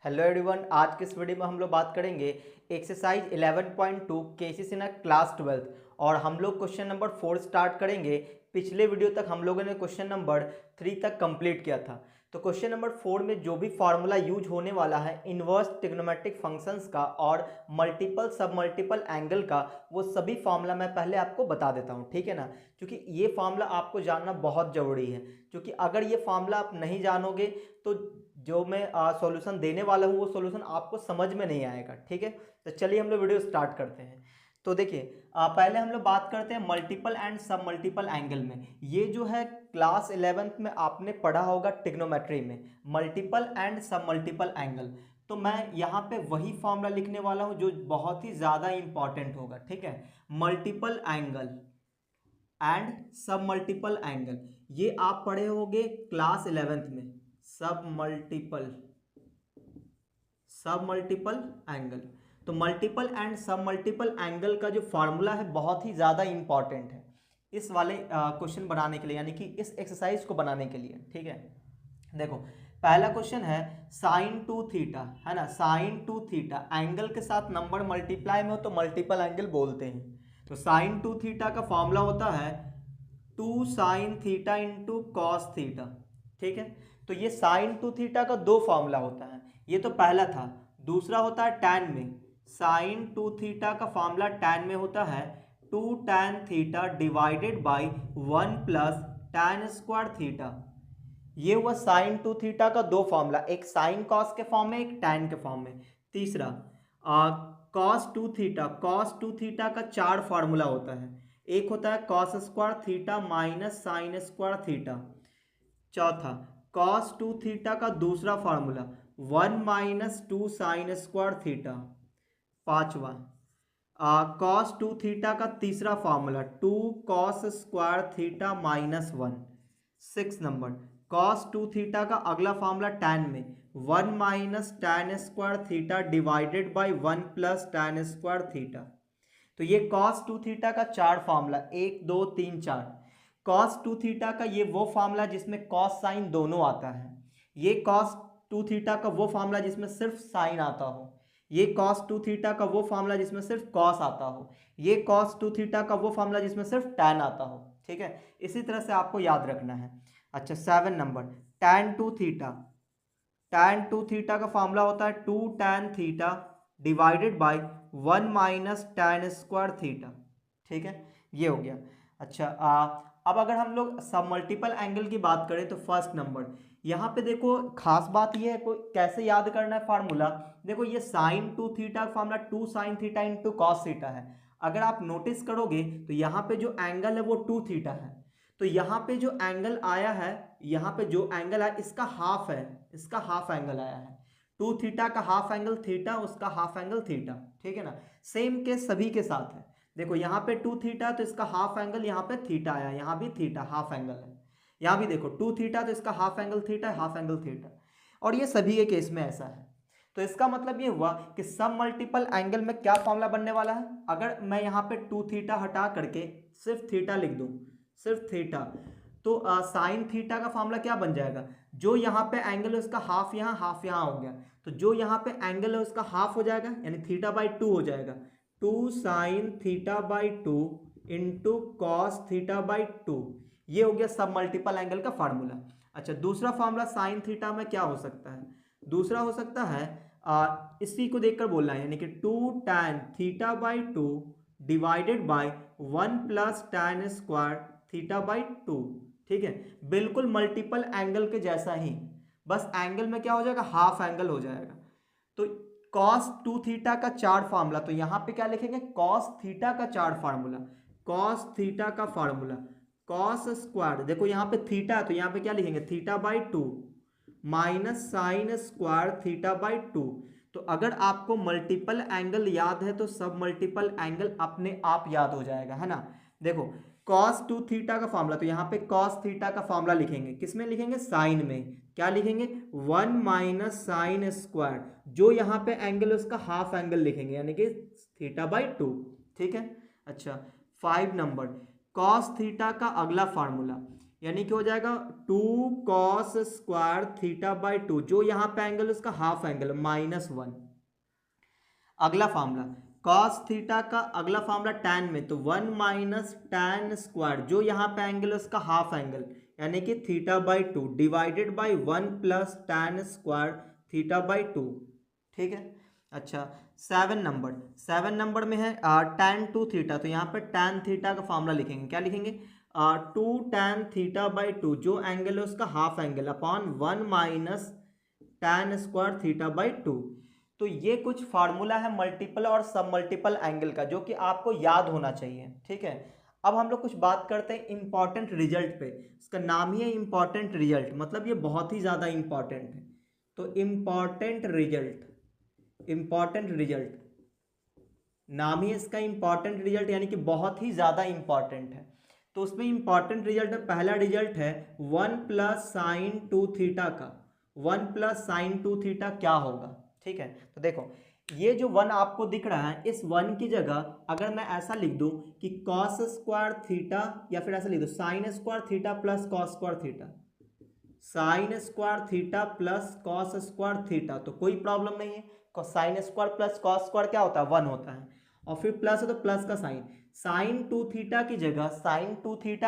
Hello everyone, आज के इस वीडियो में हम लोग बात करेंगे एक्सरसाइज 11.2 केसीसी ना क्लास 12 और हम लोग क्वेश्चन नंबर 4 स्टार्ट करेंगे। पिछले वीडियो तक हम लोगों ने क्वेश्चन नंबर 3 तक कंप्लीट किया था। तो क्वेश्चन नंबर 4 में जो भी फार्मूला यूज होने वाला है इन्वर्स ट्रिग्नोमेट्रिक फंक्शंस का और मल्टीपल सब मल्टीपल एंगल का, वो सभी फार्मूला मैं पहले आपको बता देता हूँ, ठीक है ना। क्योंकि ये फार्मूला आपको जानना बहुत ज़रूरी है, क्योंकि अगर ये फार्मूला आप नहीं जानोगे तो जो मैं सॉल्यूशन देने वाला हूँ वो सॉल्यूशन आपको समझ में नहीं आएगा, ठीक है। तो चलिए हम लोग वीडियो स्टार्ट करते हैं। तो देखिए, पहले हम लोग बात करते हैं मल्टीपल एंड सब मल्टीपल एंगल में। ये जो है क्लास 11th में आपने पढ़ा होगा ट्रिग्नोमेट्री में, मल्टीपल एंड सब मल्टीपल एंगल। तो मैं यहाँ पे वही फॉर्मूला लिखने वाला हूँ जो बहुत ही ज़्यादा इंपॉर्टेंट होगा, ठीक है। मल्टीपल एंगल एंड सब मल्टीपल एंगल, ये आप पढ़े होंगे क्लास 11th में। सब मल्टीपल एंगल, तो मल्टीपल एंड सब मल्टीपल एंगल का जो फार्मूला है बहुत ही ज़्यादा इंपॉर्टेंट है इस वाले क्वेश्चन बनाने के लिए, यानी कि इस एक्सरसाइज को बनाने के लिए, ठीक है। देखो, पहला क्वेश्चन है साइन टू थीटा, है ना। साइन टू थीटा एंगल के साथ नंबर मल्टीप्लाई में हो तो मल्टीपल एंगल बोलते हैं। तो साइन टू थीटा का फॉर्मूला होता है two sine theta into cos theta, ठीक है। तो ये साइन टू थीटा का दो फॉर्मूला होता है, ये तो पहला था। दूसरा होता है टैन में। साइन टू थीटा का फॉर्मूला टैन में होता है two tan theta divided by 1 plus tan square theta. ये हुआ साइन टू थीटा का दो फॉर्मूला, एक साइन कॉस के फॉर्म में, एक टैन के फॉर्म में। तीसरा कॉस टू थीटा का चार फार्मूला होता है। एक होता है cos square theta minus sine square theta. चौथा कॉस टू थीटा का दूसरा formula 1 minus two sine square theta. पांचवा कॉस टू थीटा का तीसरा formula 2 cos square theta minus 1। 6 number cos two theta का अगला फार्मूला टैन में 1 minus tan square theta divided by 1 plus tan square theta. तो ये कॉस टू थीटा का चार फार्मूला, 1 2 3 4। कॉस टू थीटा का ये वो फार्मूला जिसमें कॉस साइन दोनों आता है। ये कॉस टू थीटा का वो फार्मूला जिसमें सिर्फ साइन आता हो। ये कॉस टू थीटा का वो फार्मूला जिसमें सिर्फ कॉस आता हो। ये कॉस टू थीटा का वो फार्मूला जिसमें सिर्फ टैन आता हो, ठीक है। इसी तरह से आपको याद रखना है। अच्छा, 7 नंबर tan two theta. Tan two theta का फॉर्मूला होता है two tan theta divided by 1 minus tan square theta, ठीक है। ये हो गया। अच्छा, अब अगर हम लोग सब मल्टीपल एंगल की बात करें तो फर्स्ट नंबर यहाँ पे देखो, खास बात ये है कोई कैसे याद करना है फार्मूला। देखो, ये साइन टू थीटा का formula two sine theta into cos theta है। अगर आप नोटिस करोगे तो यहाँ पे जो एंगल है वो टू थीटा है। तो यहाँ पे जो एंगल आया है, यहाँ पे जो एंगल है इसका हाफ है, इसका हाफ एंगल आया है। टू थीटा का हाफ एंगल थीटा, उसका हाफ एंगल थीटा, ठीक है ना। सेम केस सभी के साथ है। देखो, यहाँ पे टू थीटा तो इसका हाफ एंगल यहाँ पे थीटा आया, यहाँ भी थीटा हाफ एंगल है। यहाँ भी देखो टू थीटा तो इसका half angle theta, half angle theta. और ये सभी के केस में ऐसा है। तो इसका मतलब ये हुआ कि सब मल्टीपल एंगल में क्या फॉर्मूला बनने वाला है। अगर मैं यहाँ पे टू थीटा हटा करके सिर्फ थीटा लिख दूँ, सिर्फ थीटा, तो साइन थीटा का फॉर्मूला क्या बन जाएगा। जो यहाँ पे एंगल है उसका हाफ यहाँ, हाफ यहाँ हो गया। तो जो यहाँ पे एंगल है उसका हाफ हो जाएगा, यानी थीटा बाई टू हो जाएगा। Two sine theta by two into cos theta by two. ये हो गया सब मल्टीपल एंगल का फार्मूला। अच्छा, दूसरा फार्मूला साइन थीटा में क्या हो सकता है। दूसरा हो सकता है इसी को देखकर बोलना है, यानी कि two tan theta by two divided by 1 plus tan square theta by two, ठीक है। बिल्कुल मल्टीपल एंगल के जैसा ही, बस एंगल में क्या हो जाएगा, हाफ एंगल हो जाएगा। तो कॉस टू थीटा का चार फार्मूला, तो यहाँ पे क्या लिखेंगे, कॉस थीटा का चार फार्मूला। कॉस थीटा का फार्मूला कॉस स्क्वायर, देखो यहाँ पे थीटा है तो यहाँ पे क्या लिखेंगे, theta by two minus sine square theta by to. तो अगर आपको मल्टीपल एंगल याद है तो सब मल्टीपल एंगल अपने आप याद हो जाएगा, है ना। देखो, कॉस टू थीटा का फॉर्मूला, तो यहाँ पे कॉस थीटा का फॉर्मूला लिखेंगे, किसमें लिखेंगे, साइन में। क्या लिखेंगे, 1 माइनस साइन स्क्वायर, जो यहाँ पे एंगल है उसका हाफ एंगल लिखेंगे, यानी कि थीटा बाई टू, ठीक है। अच्छा, 5 नंबर कॉस थीटा का अगला फार्मूला, यानी कि हो जाएगा 2 cos स्क्वायर थीटा बाई 2, जो यहाँ पे एंगल उसका हाफ एंगल -1। अगला फार्मूला cos थीटा का अगला फार्मूला tan में, तो 1 माइनस tan स्क्वायर, जो यहाँ पे एंगल है उसका हाफ एंगल यानी कि theta by 2 divided by 1 plus tan square theta by 2। ठीक है। अच्छा 7 नंबर में है tan 2 थीटा, तो यहाँ पे tan थीटा का फार्मूला लिखेंगे, क्या लिखेंगे 2 tan थीटा बाई 2, जो एंगल है उसका half angle upon 1 minus tan square theta by 2। तो ये कुछ फार्मूला है मल्टीपल और सब मल्टीपल एंगल का, जो कि आपको याद होना चाहिए। ठीक है। अब हम लोग कुछ बात करते हैं इंपॉर्टेंट रिजल्ट पे। इसका नाम ही है इंपॉर्टेंट रिजल्ट, मतलब ये बहुत ही ज़्यादा इंपॉर्टेंट है। तो इंपॉर्टेंट रिजल्ट नाम ही इसका इंपॉर्टेंट रिजल्ट, यानी कि बहुत ही ज़्यादा इंपॉर्टेंट है। तो उसमें इंपॉर्टेंट रिजल्ट में पहला रिजल्ट है 1 प्लस साइन 2 थीटा का। 1 प्लस साइन 2 थीटा क्या होगा। ठीक है। तो देखो ये जो 1 आपको दिख रहा है, इस 1 की जगह अगर मैं ऐसा लिख दूं कि कॉस स्क्वायर थीटा, या फिर ऐसा लिख दो sine square theta plus cos square theta, sine square theta plus cos square theta, तो कोई प्रॉब्लम नहीं है। Sine square plus cos square क्या होता है 1 होता है, और फिर प्लस है तो प्लस का साइन। साइन 2 थीटा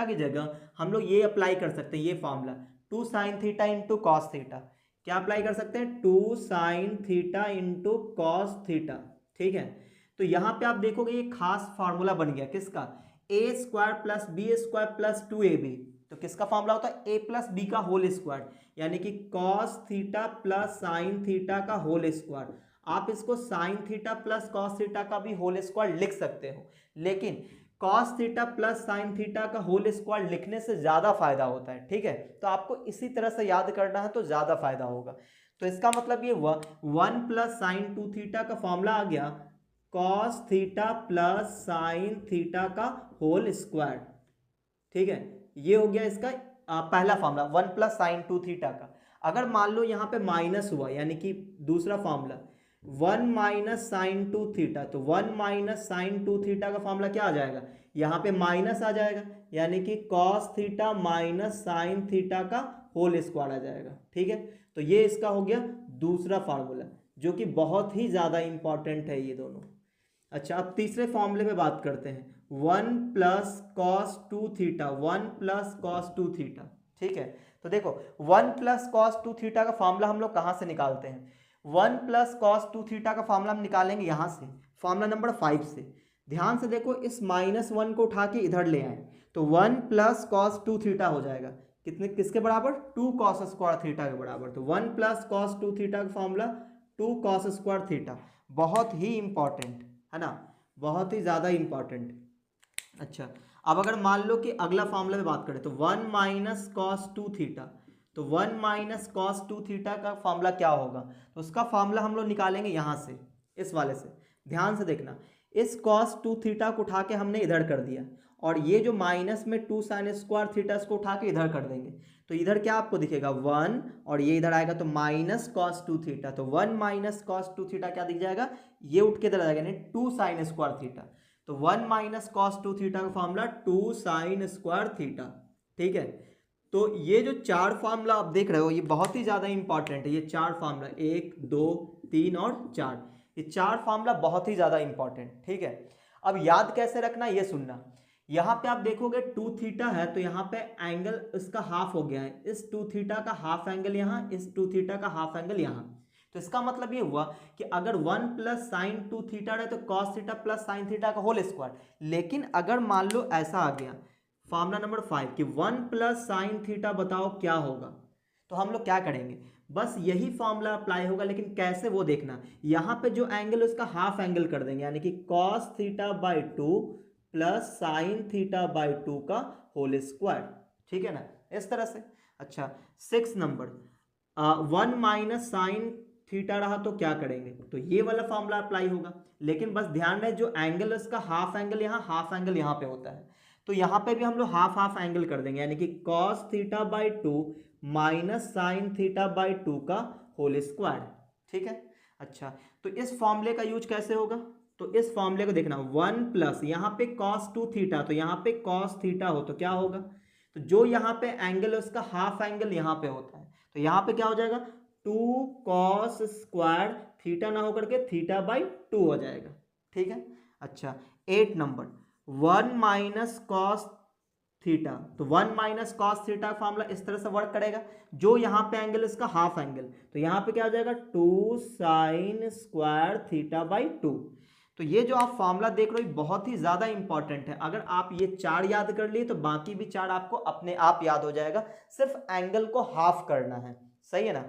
की जगह हम लोग ये अप्लाई कर सकते हैं, ये formula 2 sign theta into cos theta. क्या अप्लाई कर सकते हैं 2 sign theta into cos theta. ठीक है। तो यहाँ पे आप देखोगे ये खास फार्मूला बन गया किसका, A square plus B square plus 2ab। तो किसका फार्मूला होता है a प्लस बी का होल स्क्वायर, यानी कि cos theta plus sine theta का होल स्क्वायर। आप इसको sine theta plus cos theta का भी होल स्क्वायर लिख सकते हो, लेकिन cos theta plus sine theta का होल स्क्वायर लिखने से ज़्यादा फायदा होता है। ठीक है। तो आपको इसी तरह से याद करना है तो ज़्यादा फायदा होगा। तो इसका मतलब ये हुआ 1 प्लस साइन 2 थीटा का फॉर्मूला आ गया cos theta plus sine theta का होल स्क्वायर। ठीक है। ये हो गया इसका पहला फॉर्मूला 1 प्लस साइन 2 थीटा का। अगर मान लो यहाँ पे माइनस हुआ, यानी कि दूसरा फॉर्मूला 1 माइनस साइन 2 थीटा, तो 1 माइनस साइन 2 थीटा का फॉर्मूला क्या आ जाएगा, यहाँ पे माइनस आ जाएगा, यानी कि cos theta minus sign theta का होल स्क्वायर आ जाएगा। ठीक है। तो ये इसका हो गया दूसरा फार्मूला, जो कि बहुत ही ज़्यादा इंपॉर्टेंट है ये दोनों। अच्छा अब तीसरे फॉर्मूले पे बात करते हैं 1 plus cos 2 theta, 1 plus cos 2 theta. ठीक है। तो देखो 1 प्लस कॉस 2 थीटा का फॉर्मूला हम लोग कहाँ से निकालते हैं, 1 प्लस कॉस 2 थीटा का फॉर्मूला हम निकालेंगे यहाँ से, फॉर्मूला नंबर 5 से। ध्यान से देखो इस -1 को उठा के इधर ले आए, तो 1 प्लस कॉस 2 थीटा हो जाएगा कितने, किसके बराबर 2 कॉस स्क्वायर थीटा के बराबर। तो 1 प्लस कॉस 2 थीटा का फॉर्मूला 2 कॉस स्क्वायर थीटा, बहुत ही इंपॉर्टेंट है ना, बहुत ही ज़्यादा इंपॉर्टेंट। अच्छा अब अगर मान लो कि अगला फॉर्मूला में बात करें तो 1 माइनस कॉस 2 थीटा, तो 1 माइनस कॉस 2 थीटा का फॉर्मूला क्या होगा, तो उसका फॉर्मूला हम लोग निकालेंगे यहाँ से, इस वाले से। ध्यान से देखना इस कॉस 2 थीटा को उठा के हमने इधर कर दिया, और ये जो माइनस में 2 साइन स्क्वायर थीटा इसको उठा के इधर कर देंगे, तो इधर क्या आपको दिखेगा 1, और ये इधर आएगा तो माइनस कॉस 2 थीटा, तो 1 माइनस कॉस 2 थीटा क्या दिख जाएगा, ये उठ के इधर आ जाएगा यानी 2 साइन स्क्वायर थीटा। तो 1 माइनस कॉस 2 थीटा का फॉर्मूला 2 साइन स्क्वायर थीटा। ठीक है। तो ये जो चार फार्मूला आप देख रहे हो ये बहुत ही ज़्यादा इंपॉर्टेंट है, ये चार फार्मूला 1 2 3 और 4, ये चार फार्मूला बहुत ही ज़्यादा इंपॉर्टेंट। ठीक है। अब याद कैसे रखना ये सुनना, यहाँ पे आप देखोगे 2 थीटा है, तो यहाँ पे एंगल इसका हाफ हो गया है, इस 2 थीटा का हाफ एंगल यहाँ, इस 2 थीटा का हाफ एंगल यहाँ। तो इसका मतलब ये हुआ कि अगर 1 प्लस साइन 2 थीटा रहे तो cos theta plus sine theta का होल स्क्वायर। लेकिन अगर मान लो ऐसा आ गया फार्मूला नंबर 5 कि 1 प्लस साइन थीटा बताओ क्या होगा, तो हम लोग क्या करेंगे, बस यही फॉर्मूला अप्लाई होगा, लेकिन कैसे वो देखना, यहाँ पे जो एंगल उसका हाफ एंगल कर देंगे, यानी कि cos theta by 2 plus sine theta by 2 का होल स्क्वायर। ठीक है ना, इस तरह से। अच्छा 6 नंबर 1 माइनस साइन थीटा रहा तो क्या करेंगे, तो ये वाला फॉर्मूला अप्लाई होगा, लेकिन बस ध्यान रहे जो एंगल उसका हाफ एंगल यहाँ, हाफ एंगल यहाँ पे होता है, तो यहाँ पे भी हम लोग हाफ हाफ एंगल कर देंगे, यानी कि cos theta by 2 minus sign theta by 2 का होल स्क्वायर। ठीक है। अच्छा तो इस फॉर्मूले का यूज कैसे होगा, तो इस फॉर्मूले को देखना 1 प्लस यहाँ पे कॉस 2 थीटा, तो यहाँ पे कॉस थीटा हो तो क्या होगा, तो जो यहाँ पे एंगल है उसका हाफ एंगल यहाँ पे होता है, तो यहाँ पे क्या हो जाएगा 2 cos स्क्वायर थीटा ना होकर के थीटा बाई 2 हो जाएगा। ठीक है। अच्छा 8 नंबर 1 माइनस कॉस थीटा, तो 1 माइनस कॉस थीटा फॉर्मूला इस तरह से वर्क करेगा, जो यहाँ पे एंगल इसका हाफ एंगल, तो यहाँ पे क्या हो जाएगा 2 साइन स्क्वायर थीटा बाई 2। तो ये जो आप फॉर्मूला देख रहे हो बहुत ही ज़्यादा इंपॉर्टेंट है, अगर आप ये चार याद कर लिए तो बाकी भी चार आपको अपने आप याद हो जाएगा, सिर्फ एंगल को हाफ करना है। सही है ना।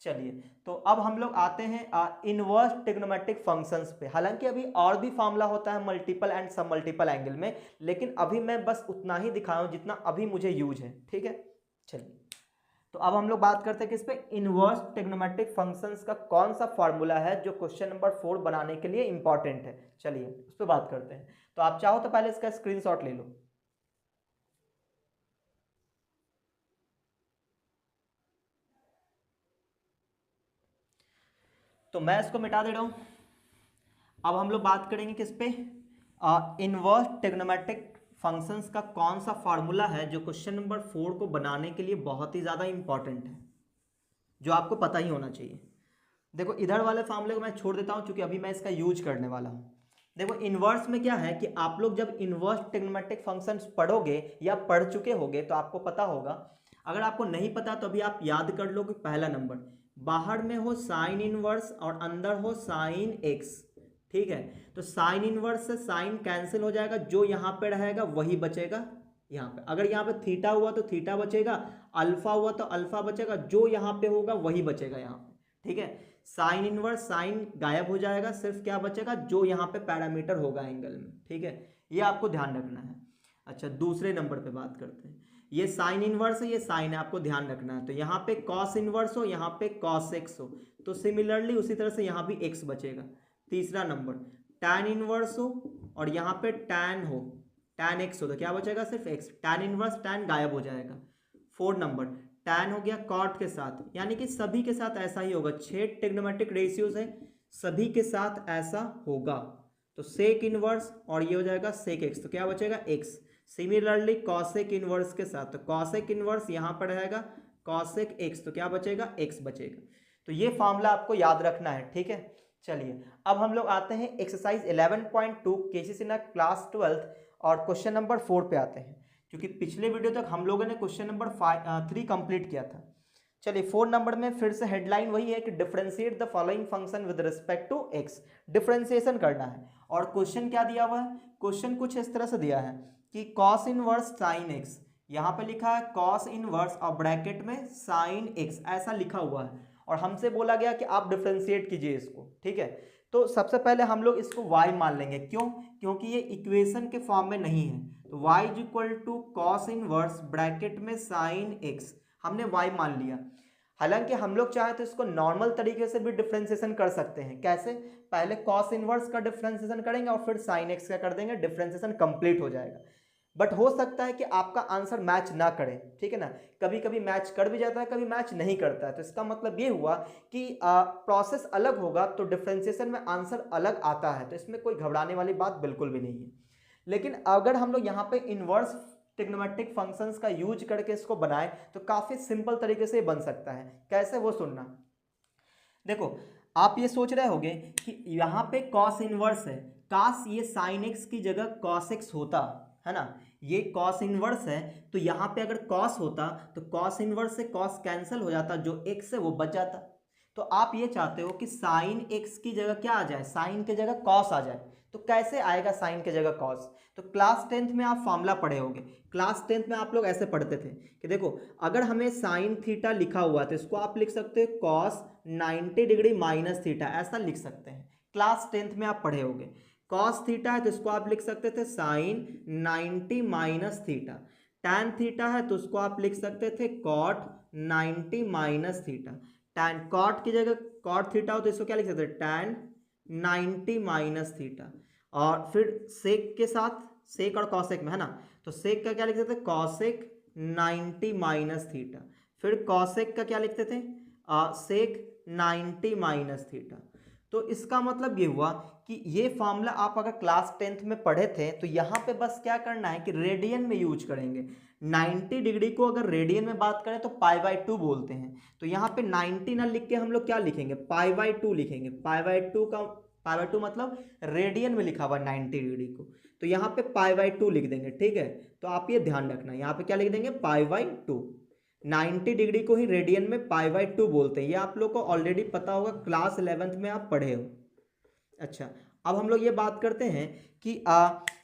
चलिए तो अब हम लोग आते हैं इनवर्स ट्रिग्नोमेट्रिक फंक्शंस पे। हालांकि अभी और भी फॉर्मूला होता है मल्टीपल एंड सब मल्टीपल एंगल में, लेकिन अभी मैं बस उतना ही दिखाया हूं जितना अभी मुझे यूज है। ठीक है। चलिए तो अब हम लोग बात करते हैं किस पे, इनवर्स ट्रिग्नोमेट्रिक फंक्शंस का कौन सा फॉर्मूला है जो क्वेश्चन नंबर 4 बनाने के लिए इंपॉर्टेंट है। चलिए उस पर बात करते हैं। तो आप चाहो तो पहले इसका स्क्रीनशॉट ले लो। तो मैं इसको मिटा दे रहा हूं। अब हम लोग बात करेंगे किस पे, इनवर्स ट्रिग्नोमेट्रिक फंक्शंस का कौन सा फार्मूला है जो क्वेश्चन नंबर 4 को बनाने के लिए बहुत ही ज़्यादा इंपॉर्टेंट है, जो आपको पता ही होना चाहिए। देखो इधर वाले फार्मूले को मैं छोड़ देता हूं क्योंकि अभी मैं इसका यूज करने वाला हूं। देखो इनवर्स में क्या है कि आप लोग जब इनवर्स ट्रिग्नोमेट्रिक फंक्शंस पढ़ोगे या पढ़ चुके होगे तो आपको पता होगा, अगर आपको नहीं पता तो अभी आप याद कर लो कि पहला नंबर बाहर में हो साइन इनवर्स और अंदर हो साइन एक्स। ठीक है। तो साइन इनवर्स से साइन कैंसिल हो जाएगा, जो यहाँ पे रहेगा वही बचेगा यहाँ पे। अगर यहाँ पे थीटा हुआ तो थीटा बचेगा, अल्फा हुआ तो अल्फा बचेगा, जो यहाँ पे होगा वही बचेगा यहाँ पे। ठीक है। साइन इनवर्स साइन गायब हो जाएगा, सिर्फ क्या बचेगा जो यहाँ पे पैरामीटर होगा एंगल में। ठीक है। ये आपको ध्यान रखना है। अच्छा दूसरे नंबर पे बात करते हैं। ये साइन इनवर्स है, ये साइन है, आपको ध्यान रखना है। तो यहाँ पे कॉस इनवर्स हो, यहाँ पे कॉस एक्स हो, तो सिमिलरली उसी तरह से यहाँ भी एक्स बचेगा। तीसरा नंबर टैन इनवर्स हो और यहाँ पे टैन हो, टैन एक्स हो, तो क्या बचेगा सिर्फ एक्स, टैन इनवर्स टैन गायब हो जाएगा। 4 नंबर टैन हो गया कॉट के साथ, यानी कि सभी के साथ ऐसा ही होगा। 6 ट्रिग्नोमेट्रिक रेशियोज है, सभी के साथ ऐसा होगा। तो सेक इनवर्स और ये हो जाएगा सेक एक्स, तो क्या बचेगा एक्स। सिमिलरली कॉसेक इनवर्स के साथ, तो कॉसेक इनवर्स यहाँ पर रहेगा कॉसेक एक्स, तो क्या बचेगा एक्स बचेगा। तो ये फॉर्मूला आपको याद रखना है। ठीक है। चलिए अब हम लोग आते हैं एक्सरसाइज 11.2 केसी सिन्हा क्लास 12 और क्वेश्चन नंबर 4 पे आते हैं, क्योंकि पिछले वीडियो तक हम लोगों ने क्वेश्चन नंबर 3 कंप्लीट किया था। चलिए 4 नंबर में फिर से हेडलाइन वही है कि differentiate the following function with respect to x, differentiation करना है। और क्वेश्चन क्या दिया हुआ है, क्वेश्चन कुछ इस तरह से दिया है कि कॉस इनवर्स साइन एक्स, यहाँ पे लिखा है कॉस इनवर्स और ब्रैकेट में साइन एक्स, ऐसा लिखा हुआ है, और हमसे बोला गया कि आप डिफरेंशिएट कीजिए इसको। ठीक है। तो सबसे पहले हम लोग इसको y मान लेंगे, क्यों, क्योंकि ये इक्वेशन के फॉर्म में नहीं है। तो y is equal to cos inverse bracket में साइन एक्स, हमने y मान लिया। हालांकि हम लोग चाहे तो इसको नॉर्मल तरीके से भी डिफरेंशिएशन कर सकते हैं। कैसे, पहले कॉस इनवर्स का डिफरेंशिएशन करेंगे और फिर साइन एक्स का कर देंगे, डिफरेंशिएशन कंप्लीट हो जाएगा। बट हो सकता है कि आपका आंसर मैच ना करे। ठीक है ना, कभी कभी मैच कर भी जाता है, कभी मैच नहीं करता है। तो इसका मतलब ये हुआ कि प्रोसेस अलग होगा तो डिफरेंशिएशन में आंसर अलग आता है, तो इसमें कोई घबराने वाली बात बिल्कुल भी नहीं है। लेकिन अगर हम लोग यहाँ पे इनवर्स ट्रिग्नोमेट्रिक फंक्शंस का यूज करके इसको बनाए तो काफ़ी सिंपल तरीके से बन सकता है। कैसे, वो सुनना। देखो आप ये सोच रहे होंगे कि यहाँ पे कॉस इनवर्स है, काश ये साइन एक्स की जगह कॉस एक्स होता, है ना। ये कॉस इनवर्स है तो यहाँ पे अगर कॉस होता तो कॉस इनवर्स से कॉस कैंसिल हो जाता, जो एक्स है वो बच जाता। तो आप ये चाहते हो कि साइन एक्स की जगह क्या आ जाए, साइन की जगह कॉस आ जाए। तो कैसे आएगा साइन की जगह कॉस, तो क्लास 10th में आप फॉर्मूला पढ़े होंगे। क्लास 10th में आप लोग ऐसे पढ़ते थे कि देखो अगर हमें साइन थीटा लिखा हुआ है तो इसको आप लिख सकते हो कॉस 90 डिग्री माइनस थीटा, ऐसा लिख सकते हैं। क्लास 10th में आप पढ़े होंगे। कॉस थीटा है तो इसको आप लिख सकते थे sine 90 minus theta. Tan theta है तो उसको आप लिख सकते थे cot 90 minus theta. Tan cot की जगह कॉट थीटा हो तो इसको क्या लिख सकते थे, टैन 90 माइनस थीटा। और फिर सेक के साथ, सेक और कॉसेक में, है ना, तो सेक का क्या लिखते थे, कॉसेक 90 माइनस थीटा। फिर कॉसेक का क्या लिखते थे, सेक 90 माइनस थीटा। तो इसका मतलब ये हुआ कि ये फॉर्मूला आप अगर क्लास 10th में पढ़े थे तो यहाँ पे बस क्या करना है कि रेडियन में यूज करेंगे। 90 डिग्री को अगर रेडियन में बात करें तो π/2 बोलते हैं। तो यहाँ पे 90 ना लिख के हम लोग क्या लिखेंगे, π/2 लिखेंगे। π/2 मतलब रेडियन में लिखा हुआ 90 डिग्री को, तो यहाँ पे π/2 लिख देंगे, ठीक है। तो आप ये ध्यान रखना, यहाँ पे क्या लिख देंगे, π/2। 90 डिग्री को ही रेडियन में π/2 बोलते हैं, ये आप लोग को ऑलरेडी पता होगा, क्लास 11th में आप पढ़े हो। अच्छा, अब हम लोग ये बात करते हैं कि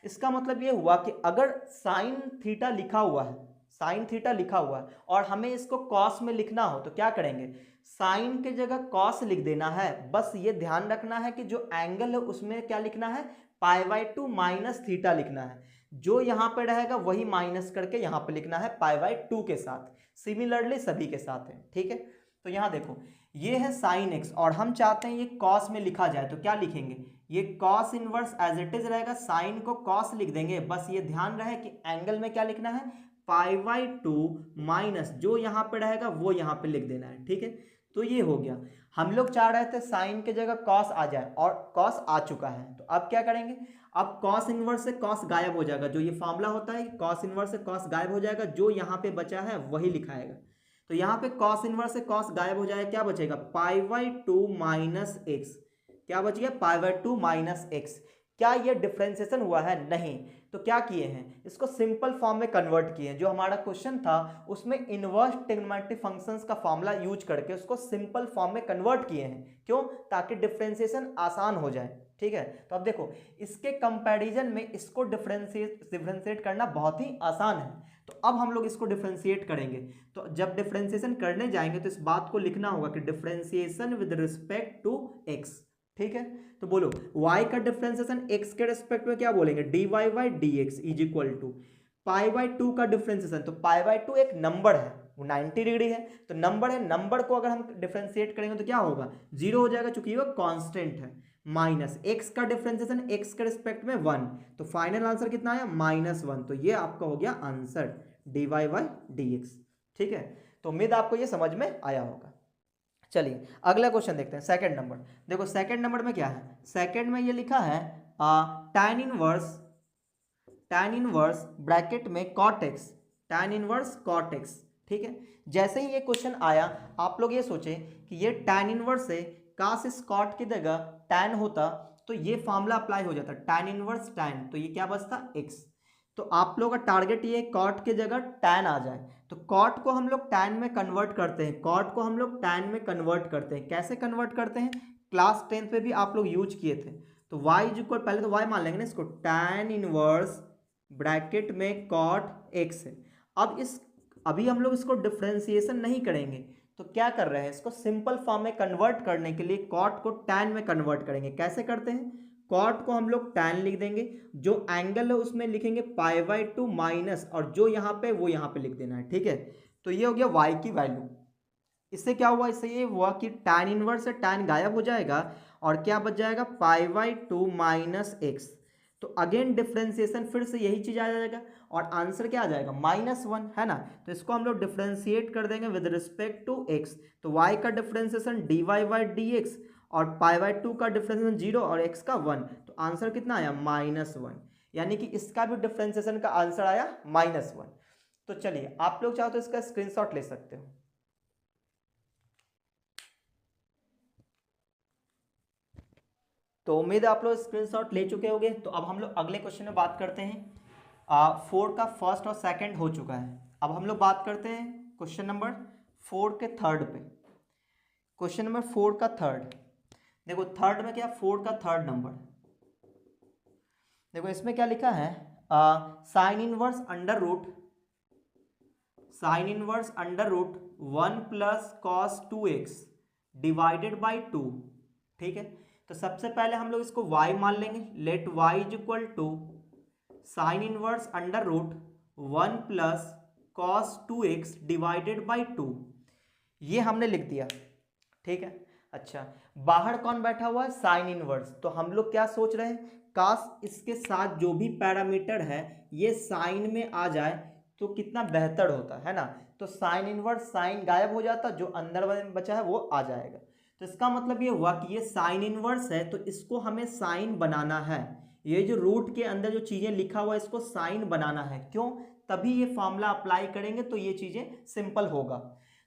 इसका मतलब ये हुआ कि अगर साइन थीटा लिखा हुआ है, साइन थीटा लिखा हुआ है और हमें इसको कॉस में लिखना हो तो क्या करेंगे, साइन के जगह कॉस लिख देना है। बस ये ध्यान रखना है कि जो एंगल है उसमें क्या लिखना है, π/2 माइनस थीटा लिखना है। जो यहाँ पे रहेगा वही माइनस करके यहाँ पे लिखना है π/2 के साथ। सिमिलरली सभी के साथ है, ठीक है। तो यहाँ देखो, ये है साइन एक्स और हम चाहते हैं ये कॉस में लिखा जाए, तो क्या लिखेंगे, ये cos inverse as it is रहेगा, साइन को कॉस लिख देंगे। बस ये ध्यान रहे कि एंगल में क्या लिखना है, π/2 माइनस जो यहाँ पे रहेगा वो यहाँ पे लिख देना है, ठीक है। तो ये हो गया। हम लोग चाह रहे थे साइन के जगह कॉस आ जाए और कॉस आ चुका है, तो अब क्या करेंगे, अब कॉस इनवर्स से कॉस गायब हो जाएगा। जो ये फॉर्मूला होता है कॉस इनवर्स से कॉस गायब हो जाएगा, जो यहाँ पे बचा है वही लिखाएगा। तो यहाँ पे कॉस इनवर्स से कॉस गायब हो जाएगा, क्या बचेगा, π/2 माइनस एक्स। क्या बच गया, π/2 माइनस एक्स। क्या ये डिफरेंशिएशन हुआ है, नहीं। तो क्या किए हैं, इसको सिंपल फॉर्म में कन्वर्ट किए हैं। जो हमारा क्वेश्चन था उसमें इनवर्स ट्रिग्नोमेट्रिक फंक्शंस का फॉर्मूला यूज करके उसको सिंपल फॉर्म में कन्वर्ट किए हैं। क्यों, ताकि डिफरेंशिएशन आसान हो जाए, ठीक है। तो अब देखो, इसके कंपैरिजन में इसको डिफरेंशिएट करना बहुत ही आसान है। तो अब हम लोग इसको डिफरेंशिएट करेंगे, तो जब डिफरेंशिएशन करने जाएंगे तो इस बात को लिखना होगा कि differentiation with respect to x, ठीक है। तो बोलो y का डिफरेंशिएशन x के रिस्पेक्ट में क्या बोलेंगे, dy/dx इज इक्वल टू π/2 का डिफरेंशिएशन। तो π/2 एक नंबर है, वो 90 डिग्री है, तो नंबर है, नंबर को अगर हम डिफरेंशिएट करेंगे तो क्या होगा, 0 हो जाएगा चूंकि वो कांस्टेंट है। माइनस x का डिफरेंशिएशन x के रिस्पेक्ट में 1, तो फाइनल आंसर कितना आया, -1। तो ये आपका हो गया आंसर dy/dx, ठीक है। तो उम्मीद आपको ये समझ में आया होगा। चलिए अगला क्वेश्चन देखते हैं, सेकंड नंबर। देखो सेकंड नंबर में क्या है, सेकंड में ये लिखा है tan इनवर्स ब्रैकेट में cot x, tan inverse cot x, ठीक है। जैसे ही ये क्वेश्चन आया आप लोग ये सोचे कि ये tan इनवर्स से काश इस cot की जगह tan होता तो ये फॉर्मूला अप्लाई हो जाता, tan इनवर्स tan, तो ये क्या बचता, x। तो आप लोगों का टारगेट ये कॉट के जगह टैन आ जाए, तो कॉट को हम लोग टैन में कन्वर्ट करते हैं, कॉट को हम लोग टैन में कन्वर्ट करते हैं। कैसे कन्वर्ट करते हैं, क्लास 10th पे भी आप लोग यूज किए थे। तो y इक्वल, पहले तो y मान लेंगे ना इसको, टैन इनवर्स ब्रैकेट में कॉट x है। अब अभी हम लोग इसको डिफरेंशिएशन नहीं करेंगे, तो क्या कर रहे हैं, इसको सिंपल फॉर्म में कन्वर्ट करने के लिए कॉट को टैन में कन्वर्ट करेंगे। कैसे करते हैं, कॉट को हम लोग टैन लिख देंगे, जो एंगल है उसमें लिखेंगे π/2 माइनस, और जो यहाँ पे वो यहाँ पे लिख देना है, ठीक है। तो ये हो गया y की वैल्यू। इससे क्या हुआ, इससे ये हुआ कि tan इनवर्स से tan गायब हो जाएगा और क्या बच जाएगा, π/2 माइनस एक्स। तो अगेन डिफरेंशिएशन फिर से यही चीज आ जाएगा और आंसर क्या आ जाएगा, -1, है ना। तो इसको हम लोग डिफरेंशिएट कर देंगे विद रिस्पेक्ट टू x। तो y का डिफरेंशिएशन dy/dx और π/2 का डिफरेंशिएशन 0 और x का 1, तो आंसर कितना आया, -1। यानी कि इसका भी डिफरेंशिएशन का आंसर आया -1। तो चलिए आप लोग चाहो तो इसका स्क्रीनशॉट ले सकते हो। तो उम्मीद है आप लोग स्क्रीनशॉट ले चुके होंगे। तो अब हम लोग अगले क्वेश्चन में बात करते हैं। 4 का फर्स्ट और सेकंड हो चुका है, अब हम लोग बात करते हैं क्वेश्चन नंबर 4 के थर्ड पे। क्वेश्चन नंबर 4 का थर्ड, देखो थर्ड में क्या, 4 का थर्ड नंबर, देखो इसमें क्या लिखा है, sine inverse under root 1 plus cos 2x divided by 2, ठीक है। तो सबसे पहले हम लोग इसको y मान लेंगे, let y is equal to sine inverse under root 1 plus cos 2x divided by 2, ये हमने लिख दिया, ठीक है। अच्छा, बाहर कौन बैठा हुआ है, साइन इनवर्स। तो हम लोग क्या सोच रहे हैं, काश इसके साथ जो भी पैरामीटर है ये साइन में आ जाए तो कितना बेहतर होता है ना। तो साइन इनवर्स, साइन गायब हो जाता, जो अंदर में बचा है वो आ जाएगा। तो इसका मतलब ये हुआ कि ये साइन इनवर्स है, तो इसको हमें साइन बनाना है। ये जो रूट के अंदर जो चीजें लिखा हुआ है इसको साइन बनाना है, क्यों, तभी ये फॉर्मूला अप्लाई करेंगे तो ये चीज़ें सिंपल होगा।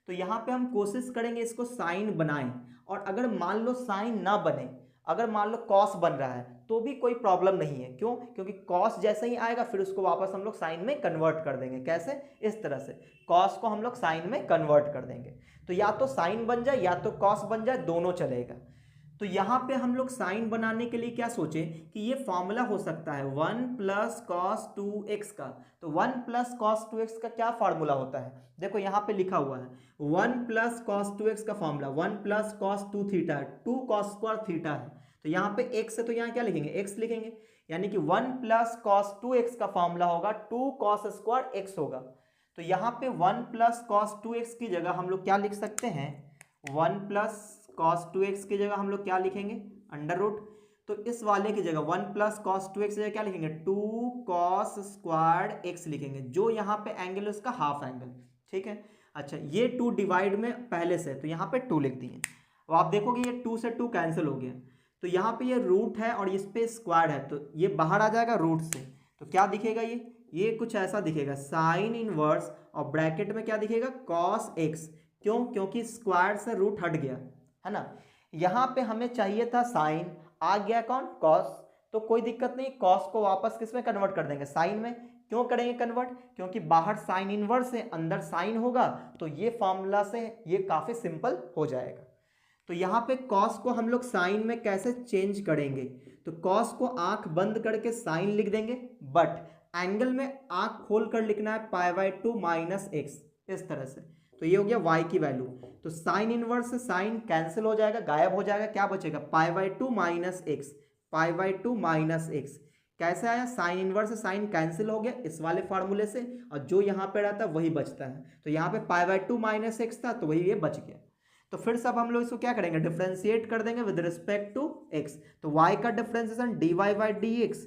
तो यहाँ पे हम कोशिश करेंगे इसको साइन बनाएं, और अगर मान लो साइन ना बने, अगर मान लो कॉस बन रहा है तो भी कोई प्रॉब्लम नहीं है। क्यों? क्योंकि कॉस जैसे ही आएगा फिर उसको वापस हम लोग साइन में कन्वर्ट कर देंगे। कैसे? इस तरह से कॉस को हम लोग साइन में कन्वर्ट कर देंगे। तो या तो साइन बन जाए या तो कॉस बन जाए, दोनों चलेगा। तो यहाँ पे हम लोग साइन बनाने के लिए क्या सोचे कि ये फॉर्मूला हो सकता है 1 प्लस कॉस 2x का। तो 1 प्लस कॉस 2x का क्या फार्मूला होता है? देखो यहाँ पे लिखा हुआ है 1 प्लस कॉस 2x का formula 1 plus cos 2 theta, 2 cos square theta है। तो यहाँ पे x है तो यहाँ क्या लिखेंगे? x लिखेंगे, यानी कि 1 प्लस कॉस 2x का फॉर्मूला होगा 2 कॉस स्क्वायर x होगा। तो यहाँ पे 1 प्लस कॉस 2x की जगह हम लोग क्या लिख सकते हैं? 1 प्लस कॉस 2x की जगह हम लोग क्या लिखेंगे? Under root. तो इस वाले की जगह 1 प्लस कॉस 2x की जगह क्या लिखेंगे? 2 कॉस स्क्वायर x लिखेंगे, जो यहाँ पे एंगल है उसका हाफ एंगल। ठीक है। अच्छा, ये 2 डिवाइड में पहले से, तो यहाँ पे 2 लिख दिए। अब आप देखोगे ये 2 से 2 कैंसिल हो गया, तो यहाँ पे ये रूट है और इस पे स्क्वायर है, तो ये बाहर आ जाएगा रूट से। तो क्या दिखेगा? ये कुछ ऐसा दिखेगा, साइन इनवर्स, और ब्रैकेट में क्या दिखेगा? Cos x। क्यों? क्योंकि स्क्वायर से रूट हट गया है ना। यहाँ पे हमें चाहिए था साइन, आ गया कौन? कॉस। तो कोई दिक्कत नहीं, कॉस को वापस किस में कन्वर्ट कर देंगे? साइन में। क्यों करेंगे कन्वर्ट? क्योंकि बाहर साइन इनवर्स है, अंदर साइन होगा, तो ये फॉर्मूला से ये काफी सिंपल हो जाएगा। तो यहाँ पे कॉस को हम लोग साइन में कैसे चेंज करेंगे? तो कॉस को आंख बंद करके साइन लिख देंगे, बट एंगल में आंख खोल कर लिखना है π/2 माइनस एक्स, इस तरह से। तो ये हो गया y की वैल्यू। तो साइन इनवर्स से साइन कैंसिल हो जाएगा, गायब हो जाएगा, क्या बचेगा? π/2 माइनस एक्स, π/2 माइनस एक्स। कैसे आया? साइन इनवर्स से साइन कैंसिल हो गया इस वाले फार्मूले से, और जो यहाँ पे रहता है वही बचता है। तो यहाँ पे π/2 माइनस एक्स था तो वही ये बच गया। तो फिर सब हम लोग इसको क्या करेंगे? डिफरेंशिएट कर देंगे विद रिस्पेक्ट टू x। तो y का डिफरेंशिएशन dy/dx,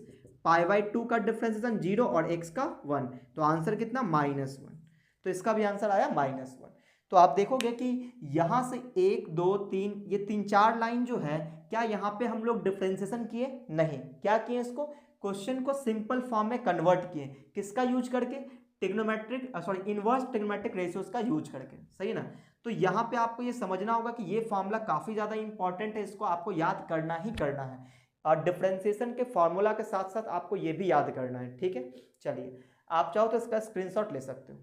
π/2 का डिफरेंशिएशन 0 और x का 1। तो आंसर कितना? -1। तो इसका भी आंसर आया -1। तो आप देखोगे कि यहाँ से 1 2 3 ये 3-4 लाइन जो है, क्या यहाँ पे हम लोग डिफरेंशिएशन किए? नहीं। क्या किए? इसको क्वेश्चन को सिंपल फॉर्म में कन्वर्ट किए। किसका यूज करके? इनवर्स ट्रिग्नोमेट्रिक रेशियोज का यूज करके। सही ना। तो यहाँ पे आपको ये समझना होगा कि ये फॉर्मूला काफी ज्यादा इंपॉर्टेंट है, इसको आपको याद करना ही करना है, और डिफरेंशिएशन के फॉर्मूला के साथ साथ आपको ये भी याद करना है। ठीक है। चलिए, आप चाहो तो इसका स्क्रीनशॉट ले सकते हो।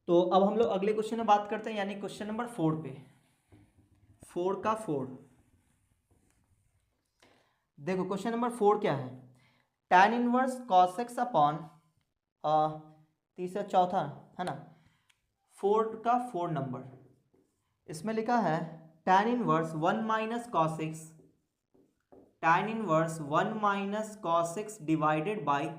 तो अब हम लोग अगले क्वेश्चन में बात करते हैं, यानी क्वेश्चन नंबर 4 पे। 4 का 4 देखो, क्वेश्चन नंबर 4 क्या है? tan inverse cos x upon तीसरा चौथा है ना, 4 का 4 नंबर, इसमें लिखा है tan inverse 1 minus cos x, tan inverse 1 minus cos x divided by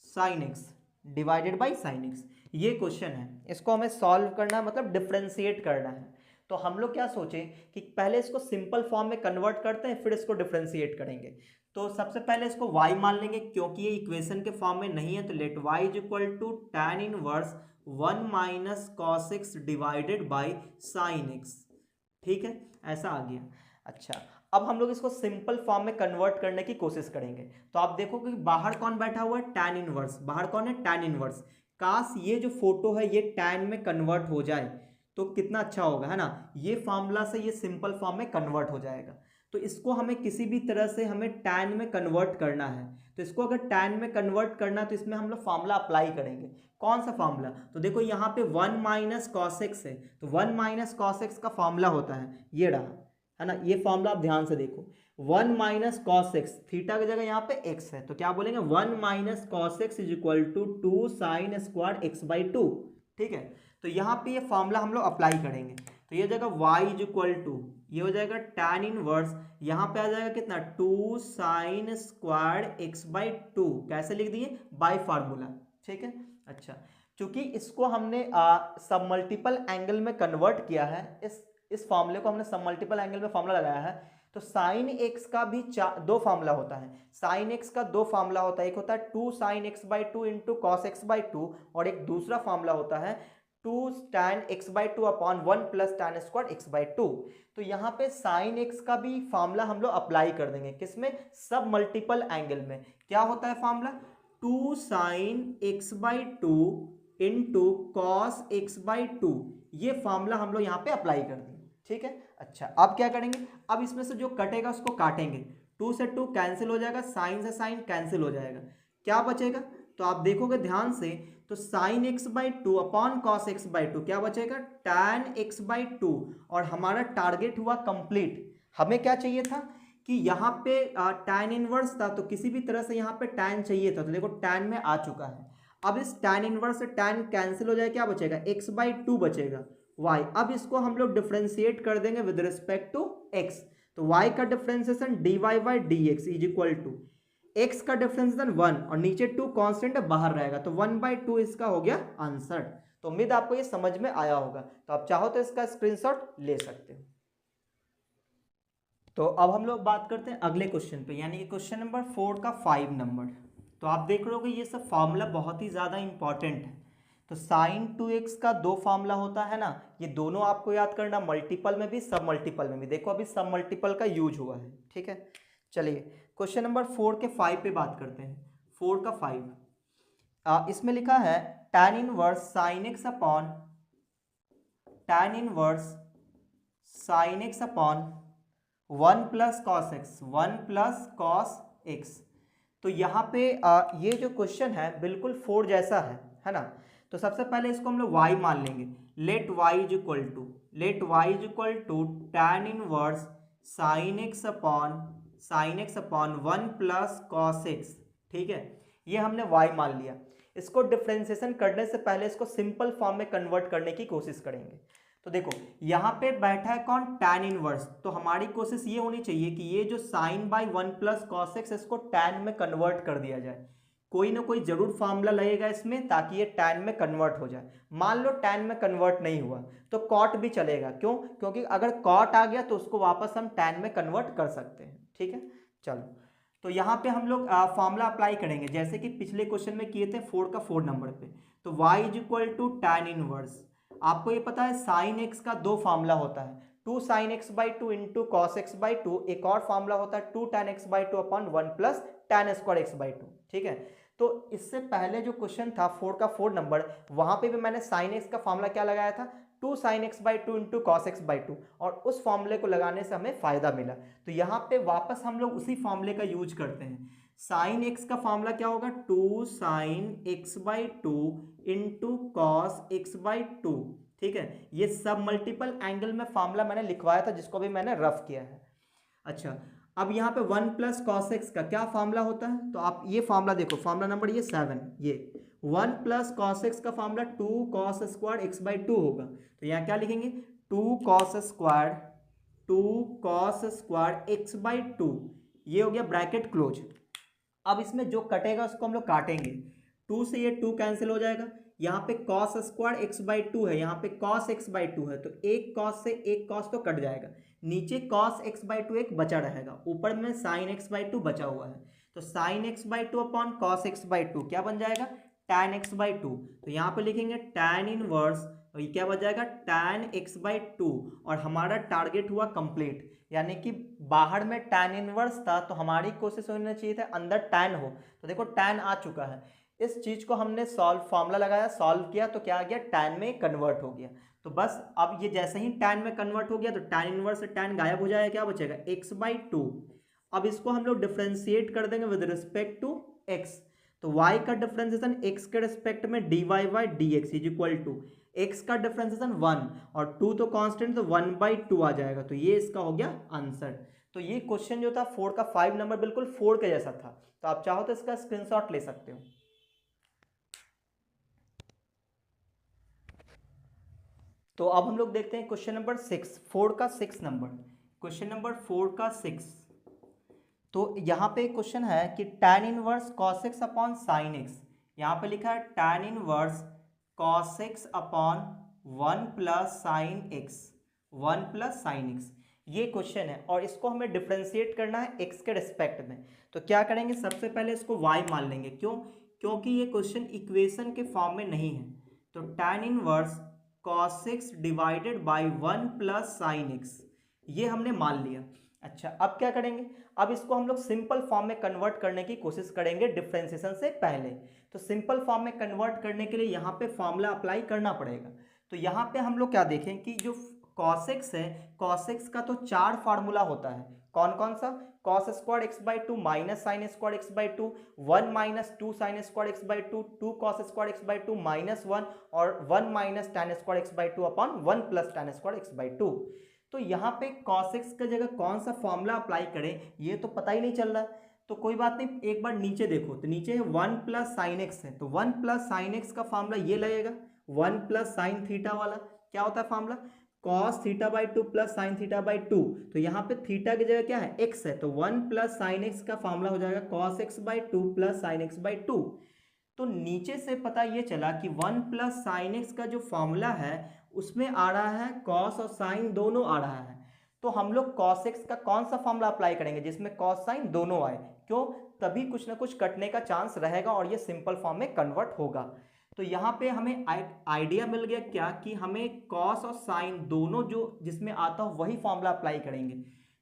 sine x, divided by sine x. ये क्वेश्चन है, इसको हमें सॉल्व करना है, मतलब डिफरेंशिएट करना है। तो हम लोग क्या सोचे कि पहले इसको सिंपल फॉर्म में कन्वर्ट करते हैं, फिर इसको डिफरेंशिएट करेंगे। तो सबसे पहले इसको y मान लेंगे, क्योंकि ये इक्वेशन के फॉर्म में नहीं है। तो let y is equal to tan inverse 1 minus cos x divided by sine x. ठीक है, ऐसा आ गया। अच्छा, अब हम लोग इसको सिंपल फॉर्म में कन्वर्ट करने की कोशिश करेंगे। तो आप देखो कि बाहर कौन बैठा हुआ है? tan inverse. बाहर कौन है? tan inverse. काश ये जो फोटो है ये tan में कन्वर्ट हो जाए तो कितना अच्छा होगा, है ना। ये फॉर्मूला से ये सिंपल फॉर्म में कन्वर्ट हो जाएगा। तो इसको हमें किसी भी तरह से हमें tan में कन्वर्ट करना है। तो इसको अगर tan में कन्वर्ट करना है तो इसमें हम लोग फॉर्मूला अप्लाई करेंगे। कौन सा फॉर्मूला? तो देखो यहाँ पे 1 माइनस कॉस एक्स है, तो 1 माइनस कॉस एक्स का फॉर्मूला होता है ये रहा, है ना। ये फॉर्मूला आप ध्यान से देखो, 1 माइनस कॉस एक्स, थीटा की जगह यहाँ पे x है, तो क्या बोलेंगे? 1 minus cos x is equal to 2 sine square x/2। ठीक है। तो यहाँ पे ये फॉर्मूला हम लोग अप्लाई करेंगे। तो ये जगह y इज इक्वल टू, ये हो जाएगा tan इनवर्स, यहाँ पे आ जाएगा कितना? 2 साइन स्क्वायर x/2। कैसे लिख दिए? Bye formula. ठीक है। अच्छा, चूंकि इसको हमने सब मल्टीपल एंगल में कन्वर्ट किया है, इस फॉर्मूले को हमने सब मल्टीपल एंगल में फॉर्मूला लगाया है, तो साइन एक्स का भी दो फार्मूला होता है। साइन एक्स का दो फार्मूला होता है, एक होता है 2 sign x/2 into cos x/2, और एक दूसरा फार्मूला होता है 2 tan x by two upon 1 plus tan square x by to. तो यहाँ पे साइन x का भी फॉर्मूला हम लोग अप्लाई कर देंगे, किसमें, सब मल्टीपल एंगल में। क्या होता है formula, 2 sine x by two into cos x by two, ये फॉर्मूला हम लोग यहाँ पे अप्लाई कर देंगे, ठीक है। अच्छा, अब क्या करेंगे, अब इसमें से जो कटेगा उसको काटेंगे, 2 से 2 कैंसिल हो जाएगा, साइन से साइन कैंसिल हो जाएगा, क्या बचेगा, तो आप देखोगे ध्यान से, तो sign x by two upon cos x by two, क्या बचेगा, टैन एक्स बाई टू। और हमारा टारगेट हुआ कंप्लीट। हमें क्या चाहिए था कि यहाँ पे टैन इनवर्स था, तो किसी भी तरह से यहाँ पे टैन चाहिए था, तो देखो टैन में आ चुका है। अब इस टैन इनवर्स से टैन कैंसिल हो जाएगा, क्या बचेगा, एक्स बाई टू बचेगा, वाई। अब इसको हम लोग डिफ्रेंशिएट कर देंगे विद रिस्पेक्ट टू एक्स, तो वाई का differentiation d y by d x is equal to x का डिफरेंशिएशन 1 और नीचे 2 कांस्टेंट बाहर रहेगा, तो 1/2 इसका हो गया आंसर। तो उम्मीद आपको ये समझ में आया होगा, तो आप चाहो तो इसका स्क्रीनशॉट ले सकते हो। तो अब हम लोग बात करते हैं अगले क्वेश्चन पे, यानी कि क्वेश्चन नंबर 4 का 5 नंबर। तो आप देख रहे हो कि ये सब फॉर्मूला बहुत ही ज़्यादा इंपॉर्टेंट है। तो साइन 2x का 2 फार्मूला होता है ना, ये दोनों आपको याद करना, मल्टीपल में भी सब मल्टीपल में भी। देखो अभी सब मल्टीपल का यूज हुआ है, ठीक है। चलिए क्वेश्चन नंबर 4 के 5 पे बात करते हैं। 4 का 5, इसमें लिखा है tan inverse sine x upon tan inverse sine x upon 1 plus cos x, 1 plus cos x. तो यहाँ पे ये जो क्वेश्चन है बिल्कुल 4 जैसा है ना। तो सबसे पहले इसको हम लोग y मान लेंगे, let y is equal to tan inverse sine x upon 1 plus cos x, ठीक है। ये हमने y मान लिया। इसको डिफ्रेंसिएशन करने से पहले इसको सिंपल फॉर्म में कन्वर्ट करने की कोशिश करेंगे। तो देखो यहाँ पे बैठा है कौन, tan इनवर्स, तो हमारी कोशिश ये होनी चाहिए कि ये जो sine by 1 plus cos x, इसको tan में कन्वर्ट कर दिया जाए। कोई ना कोई जरूर फार्मूला लगेगा इसमें ताकि ये tan में कन्वर्ट हो जाए। मान लो tan में कन्वर्ट नहीं हुआ तो cot भी चलेगा, क्यों, क्योंकि अगर cot आ गया तो उसको वापस हम tan में कन्वर्ट कर सकते हैं, ठीक है। चलो तो यहाँ पे हम लोग फार्मूला अप्लाई करेंगे जैसे कि पिछले क्वेश्चन में किए थे 4 का 4 नंबर पे। तो y is equal to tan inverse, आपको ये पता है साइन एक्स का 2 फार्मूला होता है, 2 sign x by two into cos x by to, एक और फार्मूला होता है 2 tan x by two upon 1 plus tan square x by two, ठीक है। तो इससे पहले जो क्वेश्चन था 4 का 4 नंबर, वहां पे भी मैंने साइन एक्स का फार्मूला क्या लगाया था, 2 sign x by two into cos x by two, और उस फॉर्मूले को लगाने से हमें फायदा मिला। तो यहाँ पे वापस हम लोग उसी फॉर्मूले का यूज करते हैं। साइन एक्स का फार्मूला क्या होगा, 2 sign x by two into cos x by two, ठीक है। ये सब मल्टीपल एंगल में फार्मूला मैंने लिखवाया था जिसको भी मैंने रफ किया है। अच्छा, अब यहाँ पे 1 प्लस कॉस एक्स का क्या फार्मूला होता है, तो आप ये फार्मूला देखो, फार्मूला नंबर ये 7, ये 1 प्लस कॉस एक्स का formula 2 cos square x by to होगा। तो यहाँ क्या लिखेंगे, 2 cos square x by two, ये हो गया ब्रैकेट क्लोज। अब इसमें जो कटेगा उसको हम लोग काटेंगे, 2 से ये 2 कैंसिल हो जाएगा, यहाँ पे cos square x by to है, यहाँ पे कॉस एक्स बाई टू है, तो एक कॉस से एक कॉस तो कट जाएगा, नीचे कॉस एक्स बाई टू एक बचा रहेगा, ऊपर में साइन एक्स बाई टू बचा हुआ है। तो sign x by two upon cos x by two क्या बन जाएगा, टैन एक्स बाई टू। तो यहाँ पे लिखेंगे टैन इनवर्स, और ये क्या बन जाएगा, टैन एक्स बाई टू। और हमारा टारगेट हुआ कंप्लीट, यानी कि बाहर में टैन इनवर्स था तो हमारी कोशिश होनी चाहिए था अंदर टैन हो। तो देखो टैन आ चुका है, इस चीज को हमने फार्मूला लगाया, सॉल्व किया, तो क्या आ गया, टैन में कन्वर्ट हो गया। तो बस अब ये जैसे ही टैन में कन्वर्ट हो गया तो टैन इनवर्स से टैन गायब हो जाएगा, क्या बचेगा, एक्स बाई टू। अब इसको हम लोग डिफ्रेंशिएट कर देंगे विद रिस्पेक्ट टू एक्स। तो y का डिफ्रेंसिएशन x के रिस्पेक्ट में dy by d x is equal to x का डिफ्रेंसिएशन 1 और 2 तो कांस्टेंट, तो 1/2 आ जाएगा। तो ये इसका हो गया आंसर। तो ये क्वेश्चन जो था 4 का 5 नंबर बिल्कुल 4 के जैसा था। तो आप चाहो तो इसका स्क्रीनशॉट ले सकते हो। तो अब हम लोग देखते हैं क्वेश्चन नंबर 6, 4 का 6 नंबर, क्वेश्चन नंबर 4 का 6। तो यहाँ पे क्वेश्चन है कि tan inverse cos x upon sine x, यहाँ पे लिखा है tan inverse cos x upon 1 plus sine x, 1 plus sine x, ये क्वेश्चन है और इसको हमें डिफ्रेंशिएट करना है x के रिस्पेक्ट में। तो क्या करेंगे, सबसे पहले इसको y मान लेंगे, क्यों, क्योंकि ये क्वेश्चन इक्वेशन के फॉर्म में नहीं है। तो tan inverse cos x divided by 1 plus sign x, ये हमने मान लिया। अच्छा, अब क्या करेंगे, अब इसको हम लोग सिंपल फॉर्म में कन्वर्ट करने की कोशिश करेंगे डिफरेंशिएशन से पहले। तो सिंपल फॉर्म में कन्वर्ट करने के लिए यहाँ पे फॉर्मूला अप्लाई करना पड़ेगा। तो यहाँ पे हम लोग क्या देखें कि जो cos x है, cos x का तो 4 फार्मूला होता है। कौन कौन सा? cos square x by two minus sign square x by to, 1 minus 2 sine square x by two, 2 cos square x by two minus 1 और 1 minus tan square x by two upon 1 plus tan square x by to. तो यहाँ पे cos x की जगह कौन सा formula apply करें ये तो पता ही नहीं चल रहा। तो कोई बात नहीं, एक बार नीचे देखो, तो नीचे 1 प्लस साइन एक्स है, तो 1 प्लस साइन एक्स का फॉर्मूला ये लगेगा, 1 प्लस साइन थीटा वाला क्या होता है formula, cos theta by two plus sine theta by to. तो यहाँ पे थीटा की जगह क्या है, x है, तो 1 प्लस साइन एक्स का फॉर्मूला हो जाएगा cos x by two plus sine x by to. तो नीचे से पता ये चला कि 1 प्लस साइन एक्स का जो फॉर्मूला है उसमें आ रहा है cos और साइन दोनों आ रहा है। तो हम लोग cos x का कौन सा फॉर्मूला अप्लाई करेंगे जिसमें cos साइन दोनों आए, क्यों, तभी कुछ ना कुछ कटने का चांस रहेगा और ये सिंपल फॉर्म में कन्वर्ट होगा। तो यहाँ पे हमें आइडिया मिल गया क्या कि हमें cos और साइन दोनों जो जिसमें आता हो वही फॉर्मूला अप्लाई करेंगे।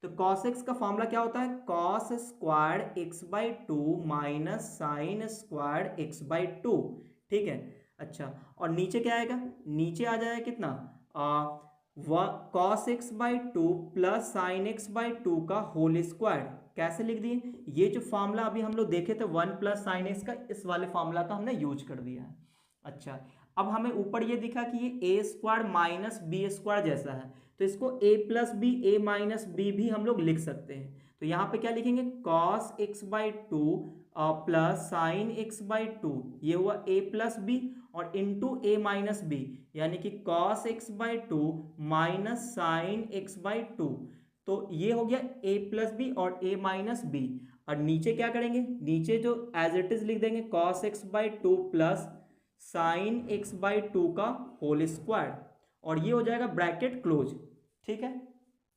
तो cos x का फॉर्मूला क्या होता है, cos square x by two minus sign square x by two, ठीक है। अच्छा, और नीचे क्या आएगा, नीचे आ जाएगा कितना, cos x by two plus sine x by two का होल स्क्वायर। कैसे लिख दिए, ये जो फॉर्मूला अभी हम लोग देखे थे 1 प्लस साइन एक्स का, इस वाले फॉर्मूला का हमने यूज कर दिया है। अच्छा, अब हमें ऊपर ये दिखा कि ये ए स्क्वायर माइनस बी स्क्वायर जैसा है, तो इसको ए प्लस बी ए माइनस बी भी हम लोग लिख सकते हैं। तो यहाँ पे क्या लिखेंगे, cos x by two plus sine x by two, ये हुआ a प्लस बी और इंटू ए माइनस बी, यानी कि cos x by two minus sine x by to. तो ये हो गया a प्लस बी और a माइनस बी। और नीचे क्या करेंगे, नीचे जो एज इट इज लिख देंगे cos x by two plus sine x by two का होल स्क्वायर, और ये हो जाएगा ब्रैकेट क्लोज, ठीक है।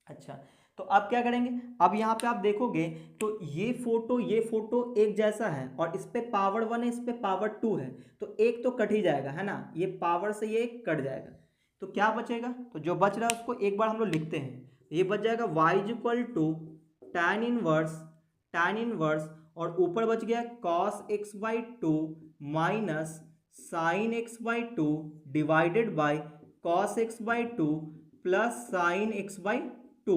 अच्छा, तो अब क्या करेंगे, अब यहाँ पे आप देखोगे तो ये फोटो एक जैसा है और इस पे पावर 1 है, इस पे पावर 2 है, तो एक तो कट ही जाएगा, है ना, ये पावर से ये एक कट जाएगा। तो क्या बचेगा, तो जो बच रहा है उसको एक बार हम लोग लिखते हैं, ये बच जाएगा y is equal to tan inverse और ऊपर बच गया cos x by two minus sine x by two divided by cos x by two plus sine x by two,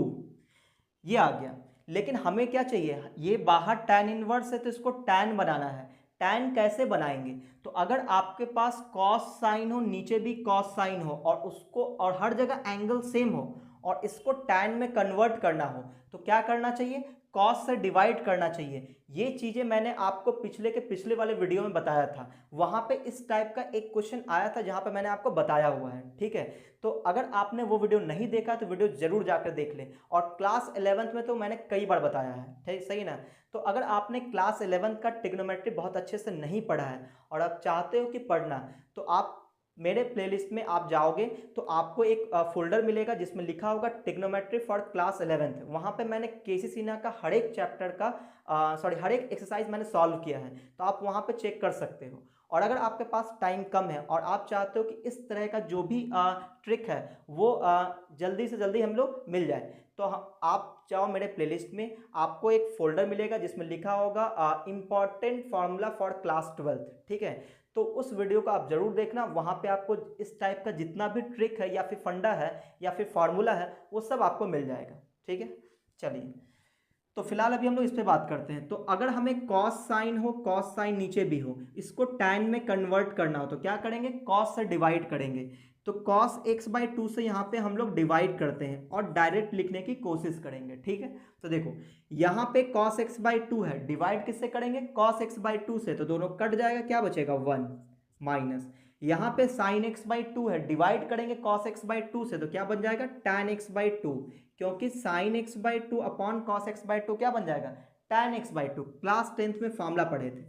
ये आ गया। लेकिन हमें क्या चाहिए, ये बाहर tan इनवर्स है तो इसको tan बनाना है। tan कैसे बनाएंगे, तो अगर आपके पास cos साइन हो, नीचे भी cos साइन हो और उसको और हर जगह एंगल सेम हो और इसको tan में कन्वर्ट करना हो, तो क्या करना चाहिए, cos से डिवाइड करना चाहिए। ये चीज़ें मैंने आपको पिछले वाले वीडियो में बताया था, वहाँ पे इस टाइप का एक क्वेश्चन आया था जहाँ पे मैंने आपको बताया हुआ है, ठीक है। तो अगर आपने वो वीडियो नहीं देखा तो वीडियो जरूर जाकर देख लें। और क्लास 11th में तो मैंने कई बार बताया है, ठीक, सही ना। तो अगर आपने क्लास 11th का ट्रिग्नोमेट्री बहुत अच्छे से नहीं पढ़ा है और आप चाहते हो कि पढ़ना, तो आप मेरे प्लेलिस्ट में आप जाओगे तो आपको एक फोल्डर मिलेगा जिसमें लिखा होगा ट्रिग्नोमेट्री फॉर क्लास 11th। वहाँ पे मैंने केसी सिन्हा का हर एक चैप्टर का हर एक एक्सरसाइज मैंने सॉल्व किया है, तो आप वहाँ पे चेक कर सकते हो। और अगर आपके पास टाइम कम है और आप चाहते हो कि इस तरह का जो भी ट्रिक है वो जल्दी से जल्दी हम लोग मिल जाए, तो आप जाओ मेरे प्लेलिस्ट में, आपको एक फोल्डर मिलेगा जिसमें लिखा होगा important formula for class 12th, ठीक है। तो उस वीडियो को आप जरूर देखना, वहाँ पे आपको इस टाइप का जितना भी ट्रिक है या फिर फंडा है या फिर फार्मूला है वो सब आपको मिल जाएगा, ठीक है। चलिए, तो फिलहाल अभी हम लोग इस पे बात करते हैं। तो अगर हमें cos साइन हो, cos साइन नीचे भी हो, इसको tan में कन्वर्ट करना हो तो क्या करेंगे, cos से डिवाइड करेंगे। तो cos x बाई टू से यहाँ पे हम लोग डिवाइड करते हैं और डायरेक्ट लिखने की कोशिश करेंगे, ठीक है। तो देखो यहाँ पे cos x बाई टू है, डिवाइड किससे करेंगे, cos x बाई टू से, तो दोनों कट जाएगा, क्या बचेगा 1 माइनस, यहाँ पे साइन एक्स बाई टू है, डिवाइड करेंगे cos x बाई टू से, तो क्या बन जाएगा tan x बाई टू, क्योंकि sign x by two upon cos x by two क्या बन जाएगा tan x by to. Class 10th में फॉर्मूला पढ़े थे,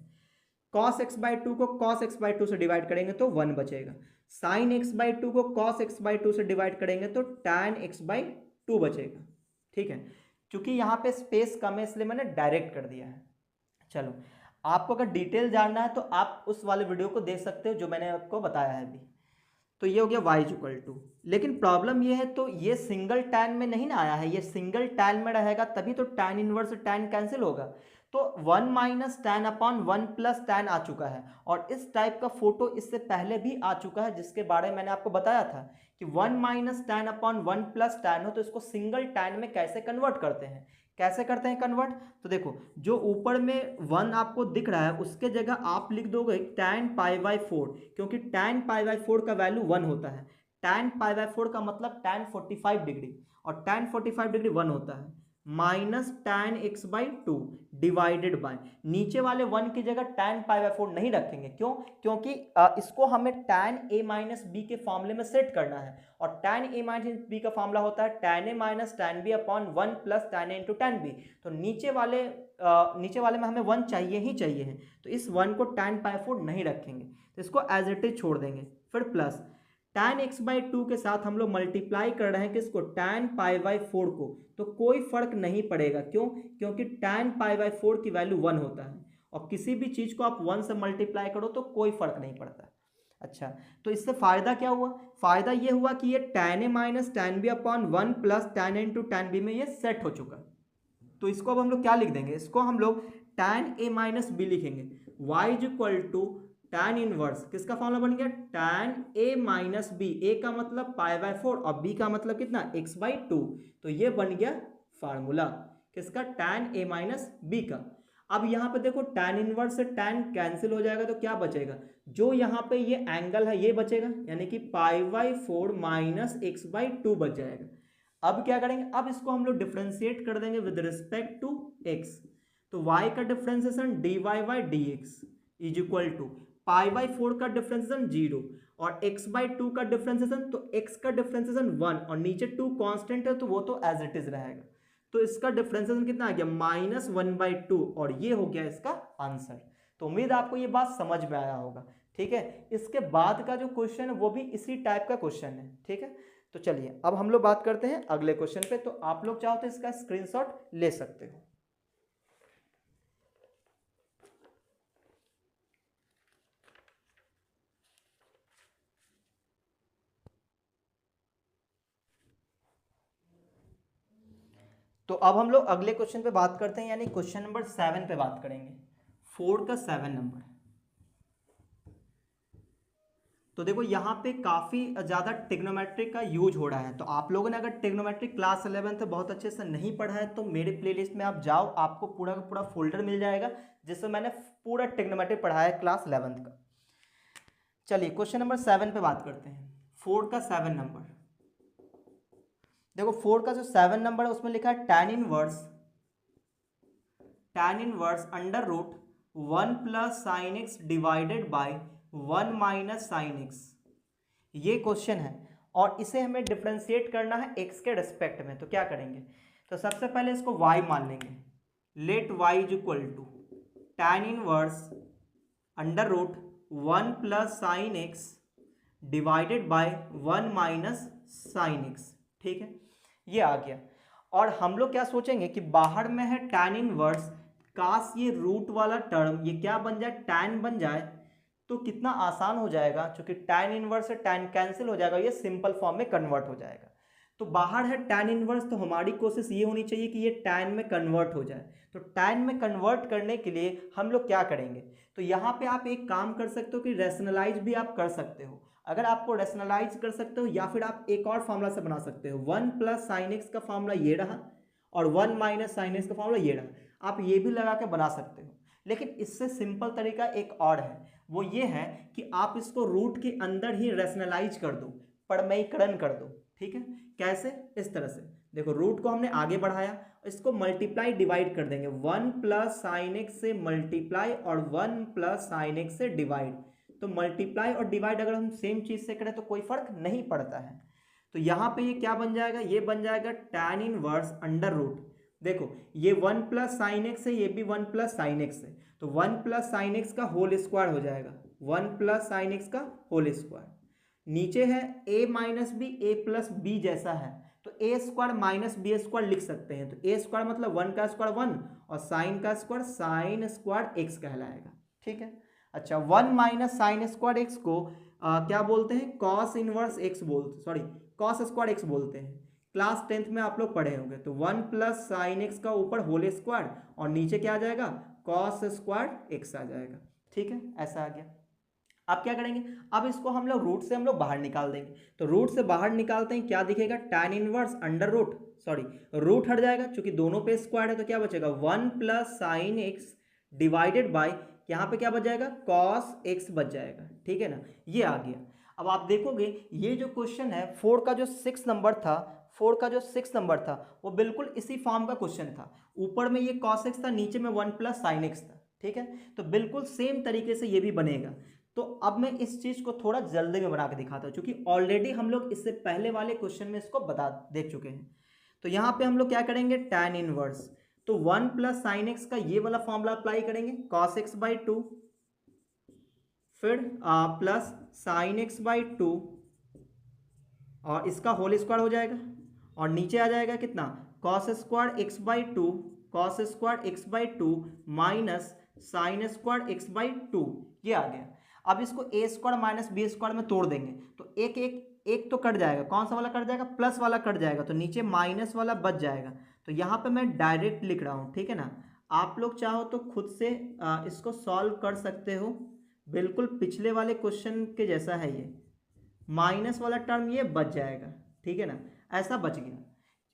cos x बाई टू को cos x बाई टू से डिवाइड करेंगे तो 1 बचेगा, साइन एक्स बाई टू को cos x बाई टू से डिवाइड करेंगे तो tan x बाई टू बचेगा, ठीक है। क्योंकि यहाँ पे स्पेस कम है इसलिए मैंने डायरेक्ट कर दिया है। चलो, आपको अगर डिटेल जानना है तो आप उस वाले वीडियो को देख सकते हो जो मैंने आपको बताया है अभी। तो ये हो गया y इक्वल टू, लेकिन प्रॉब्लम ये है तो ये सिंगल टैन में नहीं ना आया है, ये सिंगल टैन में रहेगा तभी तो टैन इनवर्स टैन कैंसिल होगा। तो 1 minus tan upon 1 plus tan आ चुका है, और इस टाइप का फोटो इससे पहले भी आ चुका है जिसके बारे में मैंने आपको बताया था कि 1 minus tan upon 1 plus tan हो तो इसको सिंगल टैन में कैसे कन्वर्ट करते हैं, कैसे करते हैं कन्वर्ट। तो देखो जो ऊपर में 1 आपको दिख रहा है उसके जगह आप लिख दोगे tan पाई बाई 4, क्योंकि tan पाई बाई 4 का वैल्यू 1 होता है। tan पाई बाई 4 का मतलब tan 45 डिग्री, और tan 45 डिग्री 1 होता है, minus tan x by 2 divided by, नीचे वाले 1 की जगह tan पाई बाई 4 नहीं रखेंगे, क्यों, क्योंकि इसको हमें tan a माइनस बी के फॉर्मूले में सेट करना है, और tan a माइनस बी का फॉर्मूला होता है tan a minus tan b upon 1 plus tan a into tan b। तो नीचे वाले में हमें 1 चाहिए ही चाहिए है, तो इस 1 को tan पाई 4 नहीं रखेंगे, तो इसको एज इट इज छोड़ देंगे। फिर प्लस tan x बाई 2 के साथ हम लोग मल्टीप्लाई कर रहे हैं किसको, tan पाई बाई 4 को, तो कोई फर्क नहीं पड़ेगा, क्यों, क्योंकि tan पाई बाई 4 की वैल्यू 1 होता है, और किसी भी चीज को आप 1 से मल्टीप्लाई करो तो कोई फर्क नहीं पड़ता। अच्छा, तो इससे फायदा क्या हुआ, फायदा ये हुआ कि ये tan a minus tan b upon 1 plus tan a into tan b में ये सेट हो चुका। तो इसको अब हम लोग क्या लिख देंगे, इसको हम लोग tan a माइनस b लिखेंगे, y is equal to tan inverse, किसका फॉर्मूला बन गया, tan a minus b, a का मतलब पाई बाय 4 और b का मतलब कितना x बाई 2, तो ये बन गया फार्मूला किसका, tan a माइनस b का। अब यहाँ पे देखो tan इनवर्स से tan कैंसिल हो जाएगा, तो क्या बचेगा, जो यहाँ पे ये एंगल है ये बचेगा, यानी कि पाई बाई 4 माइनस एक्स बाई 2 बच जाएगा। अब क्या करेंगे, अब इसको हम लोग डिफ्रेंशिएट कर देंगे विद रिस्पेक्ट टू x, तो y का differentiation dy by dx is equal to pi by 4 का डिफ्रेंसिएशन 0 और x बाई 2 का डिफ्रेंसिएशन, तो x का डिफ्रेंसिएशन 1 और नीचे 2 कांस्टेंट है तो वो तो एज इट इज रहेगा, तो इसका डिफ्रेंसिएशन कितना आ गया, माइनस 1 बाई 2, और ये हो गया इसका आंसर। तो उम्मीद आपको ये बात समझ में आया होगा, ठीक है। इसके बाद का जो क्वेश्चन है वो भी इसी टाइप का क्वेश्चन है, ठीक है। तो चलिए अब हम लोग बात करते हैं अगले क्वेश्चन पे, तो आप लोग चाहो तो इसका स्क्रीनशॉट ले सकते हो। तो अब हम लोग अगले क्वेश्चन पे बात करते हैं, यानी क्वेश्चन नंबर 7 पे बात करेंगे, 4 का 7 नंबर। तो देखो यहाँ पे काफ़ी ज़्यादा ट्रिग्नोमेट्रिक का यूज हो रहा है, तो आप लोगों ने अगर ट्रिग्नोमेट्रिक क्लास 11 बहुत अच्छे से नहीं पढ़ा है तो मेरे प्लेलिस्ट में आप जाओ, आपको पूरा का पूरा फोल्डर मिल जाएगा जिसमें मैंने पूरा ट्रिग्नोमेट्रिक पढ़ाया है क्लास 11 का। चलिए क्वेश्चन नंबर 7 पे बात करते हैं, 4 का 7 नंबर। देखो 4 का जो 7 नंबर है उसमें लिखा है tan inverse under root 1 plus sine x divided by 1 minus sine x, ये क्वेश्चन है और इसे हमें डिफ्रेंशिएट करना है x के रेस्पेक्ट में। तो क्या करेंगे, तो सबसे पहले इसको y मान लेंगे, let y is equal to tan inverse under root 1 plus sine x divided by 1 minus sine x, ठीक है, ये आ गया। और हम लोग क्या सोचेंगे कि बाहर में है tan इनवर्स, काश ये रूट वाला टर्म ये क्या बन जाए, tan बन जाए, तो कितना आसान हो जाएगा, क्योंकि tan इनवर्स से tan कैंसिल हो जाएगा, ये सिंपल फॉर्म में कन्वर्ट हो जाएगा। तो बाहर है tan इनवर्स, तो हमारी कोशिश ये होनी चाहिए कि ये tan में कन्वर्ट हो जाए। तो tan में कन्वर्ट करने के लिए हम लोग क्या करेंगे, तो यहाँ पे आप एक काम कर सकते हो कि रैशनलाइज भी आप कर सकते हो। अगर आपको रैशनलाइज कर सकते हो या फिर आप एक और फॉर्मूला से बना सकते हो, 1 प्लस साइन एक्स का फॉर्मूला ये रहा और 1 माइनस साइन एक्स का फॉर्मूला ये रहा, आप ये भी लगा के बना सकते हो। लेकिन इससे सिंपल तरीका एक और है, वो ये है कि आप इसको रूट के अंदर ही रैशनलाइज कर दो, परमयीकरण कर दो, ठीक है। कैसे, इस तरह से देखो, रूट को हमने आगे बढ़ाया, इसको मल्टीप्लाई डिवाइड कर देंगे, 1 प्लस साइन एक्स से मल्टीप्लाई और 1 प्लस साइन एक्स से डिवाइड। तो मल्टीप्लाई और डिवाइड अगर हम सेम चीज से करें तो कोई फर्क नहीं पड़ता है। तो यहाँ पे ये क्या बन जाएगा, ये बन जाएगा tan इनवर्स अंडर रूट, देखो ये 1 प्लस साइन एक्स है, ये भी 1 प्लस साइन एक्स है, तो 1 प्लस साइन एक्स का होल स्क्वायर हो जाएगा, 1 प्लस साइन एक्स का होल स्क्वायर। नीचे है a minus b, a plus b जैसा है, तो a square minus b square लिख सकते हैं। तो ए स्क्वायर मतलब 1 का स्क्वायर 1 और साइन का स्क्वायर साइन स्क्वायर एक्स कहलाएगा, ठीक है। अच्छा 1 माइनस साइन स्क्वायर एक्स को क्या बोलते हैं, कॉस इनवर्स एक्स बोलते, सॉरी कॉस स्क्वायर एक्स बोलते हैं। क्लास 10th में आप लोग पढ़े होंगे। तो 1 प्लस साइन एक्स का ऊपर होल स्क्वायर और नीचे क्या आ जाएगा, कॉस स्क्वायर एक्स आ जाएगा। ठीक है, ऐसा आ गया। अब क्या करेंगे, अब इसको हम लोग रूट से हम लोग बाहर निकाल देंगे। तो रूट से बाहर निकालते हैं, क्या दिखेगा, tan inverse under root, sorry root हट जाएगा क्योंकि दोनों पे स्क्वायर है, तो क्या बचेगा 1 plus sine x divided bye, यहाँ पे क्या बच जाएगा, कॉस एक्स बच जाएगा। ठीक है ना, ये आ गया। अब आप देखोगे ये जो क्वेश्चन है 4 का जो 6 नंबर था, 4 का जो 6 नंबर था वो बिल्कुल इसी फॉर्म का क्वेश्चन था। ऊपर में ये कॉस एक्स था, नीचे में 1 प्लस साइन एक्स था। ठीक है, तो बिल्कुल सेम तरीके से ये भी बनेगा। तो अब मैं इस चीज को थोड़ा जल्दी में बना के दिखाता हूँ, क्योंकि ऑलरेडी हम लोग इससे पहले वाले क्वेश्चन में इसको बता देख चुके हैं। तो यहाँ पे हम लोग क्या करेंगे, tan इनवर्स, तो 1 प्लस साइन एक्स का ये वाला फॉर्मूला अप्लाई करेंगे, cos x बाई 2, फिर प्लस साइन एक्स बाई 2 और इसका होल स्क्वायर हो जाएगा, और नीचे आ जाएगा कितना, cos square x by 2, cos square x by 2 minus sign square x by 2, ये आ गया। अब इसको ए स्क्वायर माइनस बी स्क्वायर में तोड़ देंगे, तो एक एक एक तो कट जाएगा, कौन सा वाला कट जाएगा, प्लस वाला कट जाएगा, तो नीचे माइनस वाला बच जाएगा। तो यहाँ पे मैं डायरेक्ट लिख रहा हूँ, ठीक है ना। आप लोग चाहो तो खुद से इसको सॉल्व कर सकते हो, बिल्कुल पिछले वाले क्वेश्चन के जैसा है ये, माइनस वाला टर्म ये बच जाएगा। ठीक है ना, ऐसा बच गया।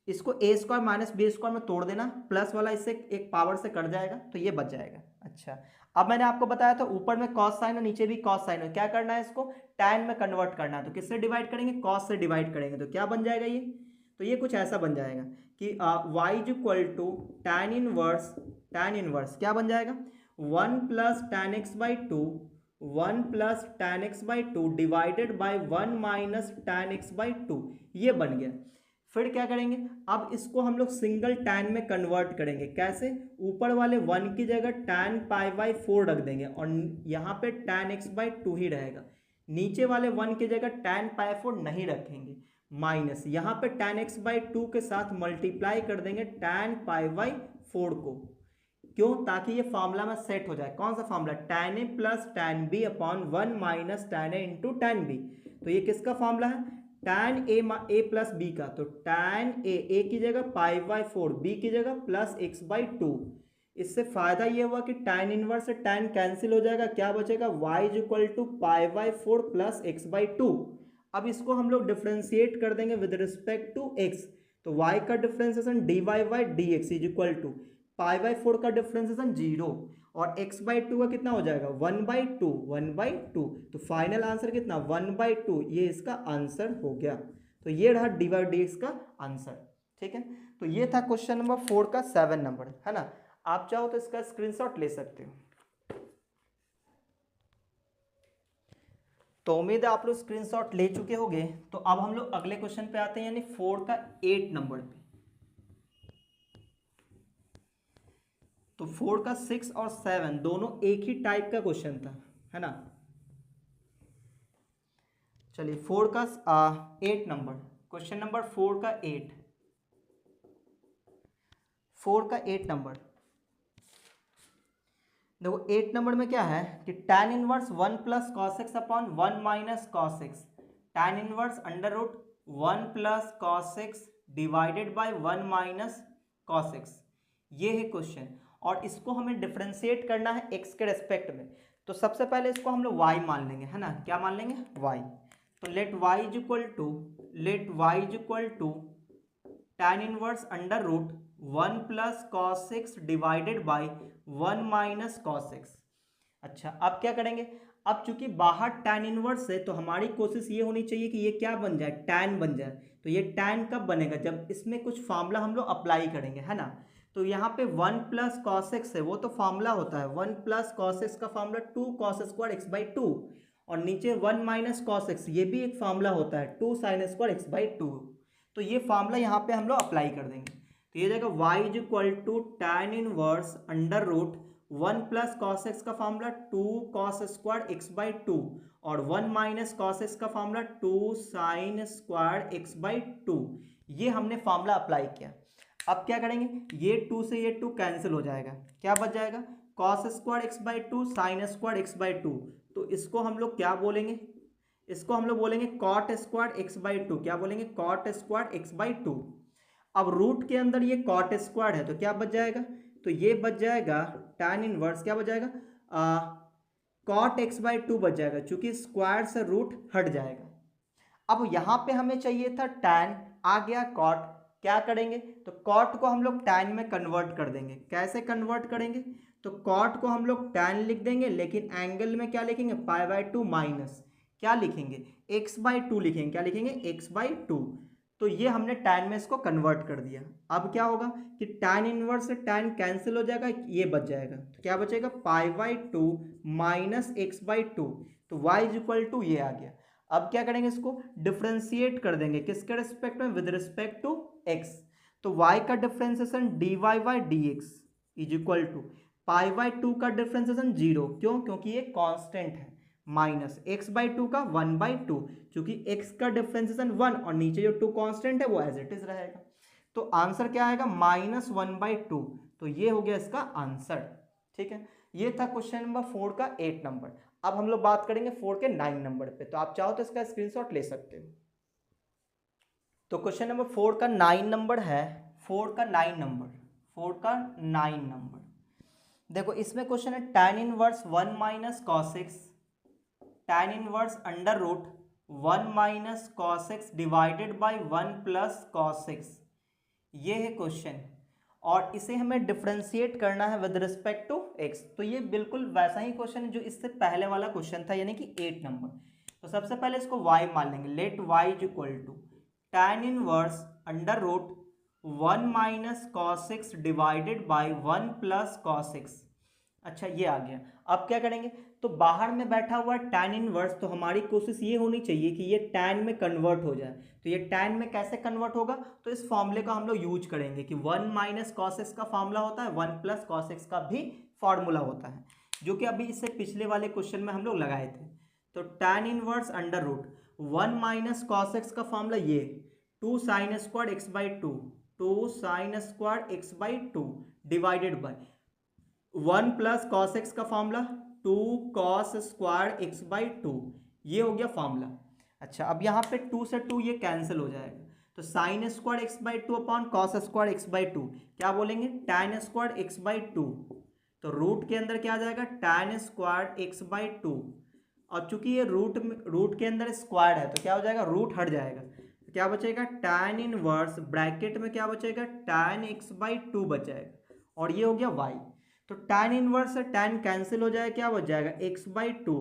इसको ए स्क्वायर माइनस बी स्क्वायर में तोड़ देना, प्लस वाला इससे एक पावर से कट जाएगा, तो ये बच जाएगा। अच्छा, अब मैंने आपको बताया था ऊपर में कॉस साइन और नीचे भी कॉस साइन है, क्या करना है, इसको tan में कन्वर्ट करना है। तो किससे डिवाइड करेंगे, कॉस से डिवाइड करेंगे, तो क्या बन जाएगा ये, तो ये कुछ ऐसा बन जाएगा कि y is equal to tan inverse क्या बन जाएगा, 1 plus tan x by 2, 1 plus tan x by 2 divided by 1 minus tan x by 2, ये बन गया। फिर क्या करेंगे, अब इसको हम लोग सिंगल tan में कन्वर्ट करेंगे, कैसे, ऊपर वाले 1 की जगह tan पाई बाई 4 रख देंगे और यहाँ पे tan x बाई 2 ही रहेगा। नीचे वाले 1 की जगह tan पाई 4 नहीं रखेंगे, माइनस यहाँ पे tan x बाई 2 के साथ मल्टीप्लाई कर देंगे tan पाई बाई 4 को, क्यों, ताकि ये फॉर्मूला में सेट हो जाए। कौन सा formula, tan a plus tan b upon 1 minus tan a into tan b। तो ये किसका फॉर्मूला है, tan a प्लस बी का, तो tan a की जगह पाई बाई 4, b की जगह प्लस एक्स बाई 2। इससे फायदा ये हुआ कि tan इनवर्स से tan कैंसिल हो जाएगा, क्या बचेगा, y is equal to pi by 4 plus x by 2। अब इसको हम लोग डिफ्रेंशिएट कर देंगे विद रिस्पेक्ट टू x, तो y का differentiation dy by d x is equal to pi by 4 का डिफ्रेंसिएशन 0 और x बाई 2 का कितना हो जाएगा 1 बाई 2, 1 बाई 2। तो फाइनल आंसर कितना 1 बाई 2, ये इसका आंसर हो गया। तो ये रहा डी बाई डी एक्स का आंसर। ठीक है, तो ये था क्वेश्चन नंबर 4 का 7 नंबर, है ना। आप चाहो तो इसका स्क्रीनशॉट ले सकते हो। तो उम्मीद है आप लोग स्क्रीनशॉट ले चुके होंगे। तो अब हम लोग अगले क्वेश्चन पे आते हैं, यानी 4 का 8 नंबर पे। तो 4 का 6 और 7 दोनों एक ही टाइप का क्वेश्चन था, है ना। चलिए 4 का 8 नंबर, क्वेश्चन नंबर 4 का 8, 4 का 8 नंबर देखो। 8 नंबर में क्या है कि tan inverse 1 plus cos x upon 1 minus cos x, tan inverse under root 1 plus cos x divided by 1 minus cos x, ये है क्वेश्चन। और इसको हमें डिफरेंशिएट करना है x के रेस्पेक्ट में। तो सबसे पहले इसको हम लोग y मान लेंगे, है ना, क्या मान लेंगे, y। तो let y is equal to tan inverse under root 1 plus cos x divided by 1 minus cos x. अच्छा, अब क्या करेंगे, अब चूंकि बाहर tan इनवर्स है तो हमारी कोशिश ये होनी चाहिए कि ये क्या बन जाए, tan बन जाए। तो ये tan कब बनेगा, जब इसमें कुछ फार्मूला हम लोग अप्लाई करेंगे, है ना। तो यहाँ पे 1 प्लस कॉस एक्स है, वो तो फार्मूला होता है 1 प्लस कॉस एक्स का formula 2 cos square x by 2, और नीचे 1 माइनस कॉस एक्स, ये भी एक फार्मूला होता है 2 साइन स्क्वायर एक्स बाई 2। तो ये फार्मूला यहाँ पे हम लोग अप्लाई कर देंगे। तो ये जाएगा y is equal to tan inverse under root 1 plus cos x का formula 2 cos square x by 2 और 1 माइनस कॉस एक्स का formula 2 sine square x by 2। ये हमने फार्मूला अप्लाई किया। अब क्या करेंगे, ये 2 से ये 2 कैंसिल हो जाएगा, क्या बच जाएगा, cos square x by 2 sine square x by 2। तो इसको हम लोग क्या बोलेंगे, इसको हम लोग बोलेंगे cot square x by two. क्या बोलेंगे? Cot square x by two. अब रूट के अंदर ये कॉट स्क्वायर है तो क्या बच जाएगा? तो ये बच जाएगा tan इनवर्स, क्या बच जाएगा? कॉट एक्स बाई टू बच जाएगा, चूंकि स्क्वायर से रूट हट जाएगा। अब यहाँ पे हमें चाहिए था tan, आ गया कॉट। क्या करेंगे? तो कॉट को हम लोग tan में कन्वर्ट कर देंगे। कैसे कन्वर्ट करेंगे? तो कॉट को हम लोग tan लिख देंगे, लेकिन एंगल में क्या लिखेंगे? पाई बाई टू माइनस क्या लिखेंगे? एक्स बाई टू लिखेंगे। क्या लिखेंगे? X by to. तो ये हमने tan में इसको कन्वर्ट कर दिया। अब क्या होगा कि tan इनवर्स से tan कैंसिल हो जाएगा, ये बच जाएगा। तो क्या बचेगा? पाई by two minus x by to. तो y इज इक्वल टू ये आ गया। अब क्या करेंगे? इसको डिफ्रेंशिएट कर देंगे। किसके रिस्पेक्ट में? With respect to x। तो y का differentiation dy by d x is equal to pi by two का डिफ्रेंसिएशन 0। क्यों? क्योंकि ये कांस्टेंट है। माइनस एक्स बाई टू का 1 बाई टू, क्योंकि x का डिफ्रेंसिएशन 1 और नीचे जो 2 कांस्टेंट है वो एज इट इज रहेगा। तो आंसर क्या आएगा? Minus 1 by to. तो ये हो गया इसका आंसर। ठीक है, ये था क्वेश्चन नंबर 4 का 8 नंबर। अब हम लोग बात करेंगे 4 के 9 नंबर पे। तो आप चाहो तो इसका स्क्रीनशॉट ले सकते हो। तो क्वेश्चन नंबर 4 का 9 नंबर है। 4 का 9 नंबर, 4 का 9 नंबर देखो, इसमें क्वेश्चन है tan inverse 1 minus cos x, tan inverse under root 1 minus cos x divided by 1 plus cos x. ये है क्वेश्चन, और इसे हमें डिफरेंशिएट करना है विद रिस्पेक्ट टू x। तो ये बिल्कुल वैसा ही क्वेश्चन है जो इससे पहले वाला क्वेश्चन था, यानी कि 8 नंबर। तो सबसे पहले इसको y मान लेंगे। Let y is equal to tan inverse under root 1 minus cos x divided by 1 plus cos x. अच्छा, ये आ गया। अब क्या करेंगे? तो बाहर में बैठा हुआ tan इनवर्स, तो हमारी कोशिश ये होनी चाहिए कि ये tan में कन्वर्ट हो जाए। तो ये tan में कैसे कन्वर्ट होगा? तो इस फॉर्मूले का हम लोग यूज करेंगे कि 1 माइनस कॉस एक्स का फॉर्मूला होता है, 1 प्लस कॉस एक्स का भी फॉर्मूला होता है, जो कि अभी इससे पिछले वाले क्वेश्चन में हम लोग लगाए थे। तो tan inverse under root 1 minus cos x का फॉर्मूला ये 2 sine square x by two, 2 sine square x by two divided by 1 plus cos x का formula 2 cos square x by two. ये हो गया फॉर्मूला। अच्छा, अब यहाँ पे 2 से 2 ये कैंसिल हो जाएगा। तो sign square x by two upon cos square x by two क्या बोलेंगे? tan square x by to. तो रूट के अंदर क्या आ जाएगा? tan square x by two. और चूंकि ये रूट के अंदर स्क्वायर है तो क्या हो जाएगा? रूट हट जाएगा। तो क्या बचेगा? tan इनवर्स ब्रैकेट में क्या बचेगा? tan एक्स बाई टू बच जाएगा, और ये हो गया y। तो tan इनवर्स से tan कैंसिल हो जाएगा, क्या बच जाएगा? x by two.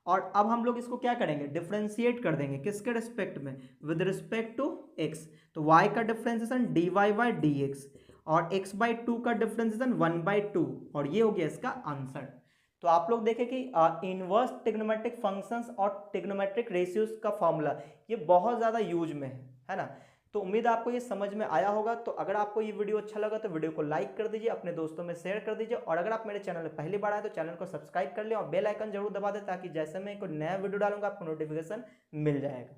और अब हम लोग इसको क्या करेंगे? डिफ्रेंशिएट कर देंगे। किसके रिस्पेक्ट में? With respect to x। तो y का differentiation dy by d x, और x बाई टू का डिफ्रेंशिएशन 1 बाई टू, और ये हो गया इसका आंसर। तो आप लोग देखें कि इनवर्स ट्रिग्नोमेट्रिक फंक्शंस और ट्रिग्नोमेट्रिक रेशियोज का फॉर्मूला ये बहुत ज़्यादा यूज में है ना। तो उम्मीद आपको ये समझ में आया होगा। तो अगर आपको ये वीडियो अच्छा लगा तो वीडियो को लाइक कर दीजिए, अपने दोस्तों में शेयर कर दीजिए, और अगर आप मेरे चैनल में पहली बार आए तो चैनल को सब्सक्राइब कर लें और बेल आइकन जरूर दबा दें, ताकि जैसे मैं कोई नया वीडियो डालूंगा आपको नोटिफिकेशन मिल जाएगा।